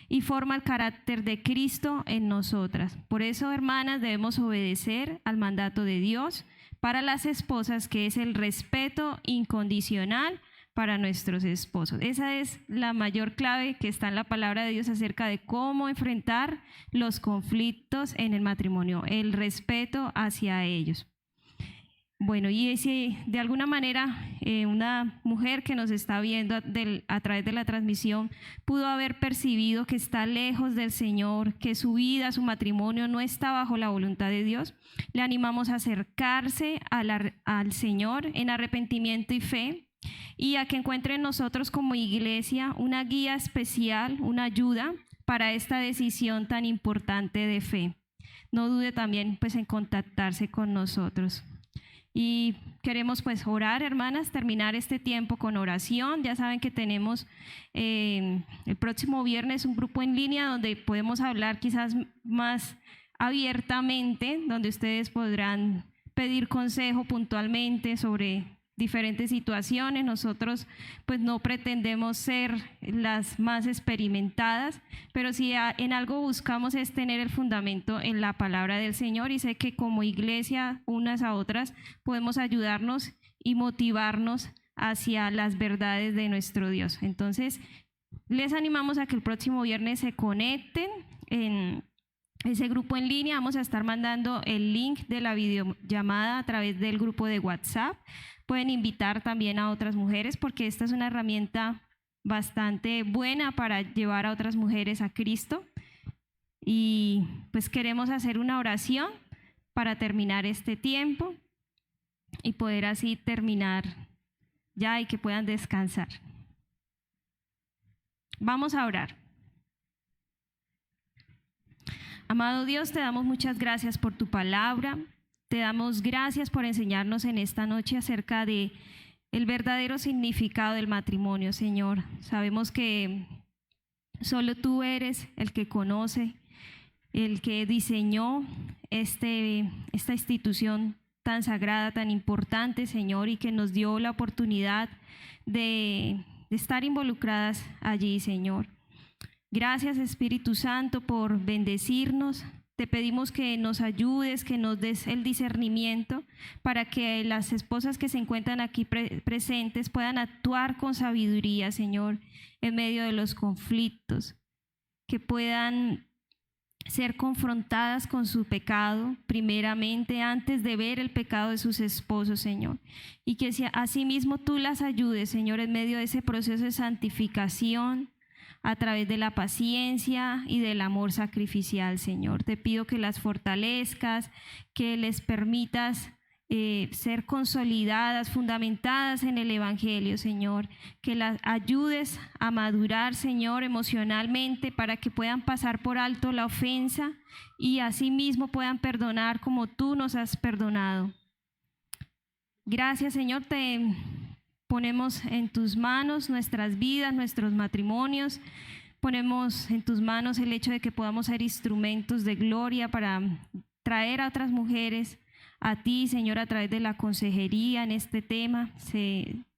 y forma el carácter de Cristo en nosotras. Por eso, hermanas, debemos obedecer al mandato de Dios para las esposas, que es el respeto incondicional para nuestros esposos. Esa es la mayor clave que está en la palabra de Dios acerca de cómo enfrentar los conflictos en el matrimonio, el respeto hacia ellos. Bueno, y si de alguna manera una mujer que nos está viendo a través de la transmisión pudo haber percibido que está lejos del Señor, que su vida, su matrimonio no está bajo la voluntad de Dios, le animamos a acercarse al Señor en arrepentimiento y fe, y a que encuentre en nosotros como iglesia una guía especial, una ayuda para esta decisión tan importante de fe. No dude también pues en contactarse con nosotros. Y queremos pues orar, hermanas, terminar este tiempo con oración. Ya saben que tenemos el próximo viernes un grupo en línea donde podemos hablar quizás más abiertamente, donde ustedes podrán pedir consejo puntualmente sobre diferentes situaciones. Nosotros pues no pretendemos ser las más experimentadas, pero si en algo buscamos es tener el fundamento en la palabra del Señor, y sé que como iglesia unas a otras podemos ayudarnos y motivarnos hacia las verdades de nuestro Dios. Entonces les animamos a que el próximo viernes se conecten en ese grupo en línea. Vamos a estar mandando el link de la videollamada a través del grupo de WhatsApp. Pueden invitar también a otras mujeres, porque esta es una herramienta bastante buena para llevar a otras mujeres a Cristo. Y pues queremos hacer una oración para terminar este tiempo y poder así terminar ya y que puedan descansar. Vamos a orar. Amado Dios, te damos muchas gracias por tu palabra. Te damos gracias por enseñarnos en esta noche acerca de el verdadero significado del matrimonio, Señor. Sabemos que solo tú eres el que conoce, el que diseñó esta institución tan sagrada, tan importante, Señor, y que nos dio la oportunidad de estar involucradas allí, Señor. Gracias, Espíritu Santo, por bendecirnos. Te pedimos que nos ayudes, que nos des el discernimiento para que las esposas que se encuentran aquí presentes puedan actuar con sabiduría, Señor, en medio de los conflictos, que puedan ser confrontadas con su pecado primeramente antes de ver el pecado de sus esposos, Señor, y que asimismo tú las ayudes, Señor, en medio de ese proceso de santificación, a través de la paciencia y del amor sacrificial, Señor. Te pido que las fortalezcas, que les permitas ser consolidadas, fundamentadas en el Evangelio, Señor, que las ayudes a madurar, Señor, emocionalmente, para que puedan pasar por alto la ofensa y asimismo puedan perdonar como tú nos has perdonado. Gracias, Señor, te ponemos en tus manos nuestras vidas, nuestros matrimonios. Ponemos en tus manos el hecho de que podamos ser instrumentos de gloria para traer a otras mujeres a ti, Señor, a través de la consejería en este tema.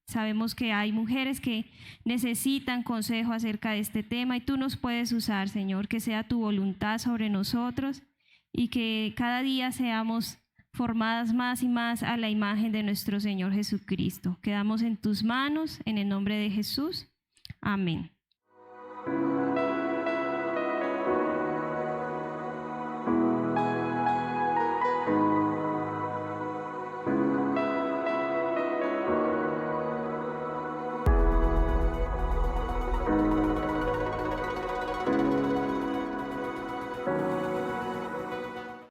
Sabemos que hay mujeres que necesitan consejo acerca de este tema y tú nos puedes usar, Señor, que sea tu voluntad sobre nosotros y que cada día seamos formadas más y más a la imagen de nuestro Señor Jesucristo. Quedamos en tus manos, en el nombre de Jesús. Amén.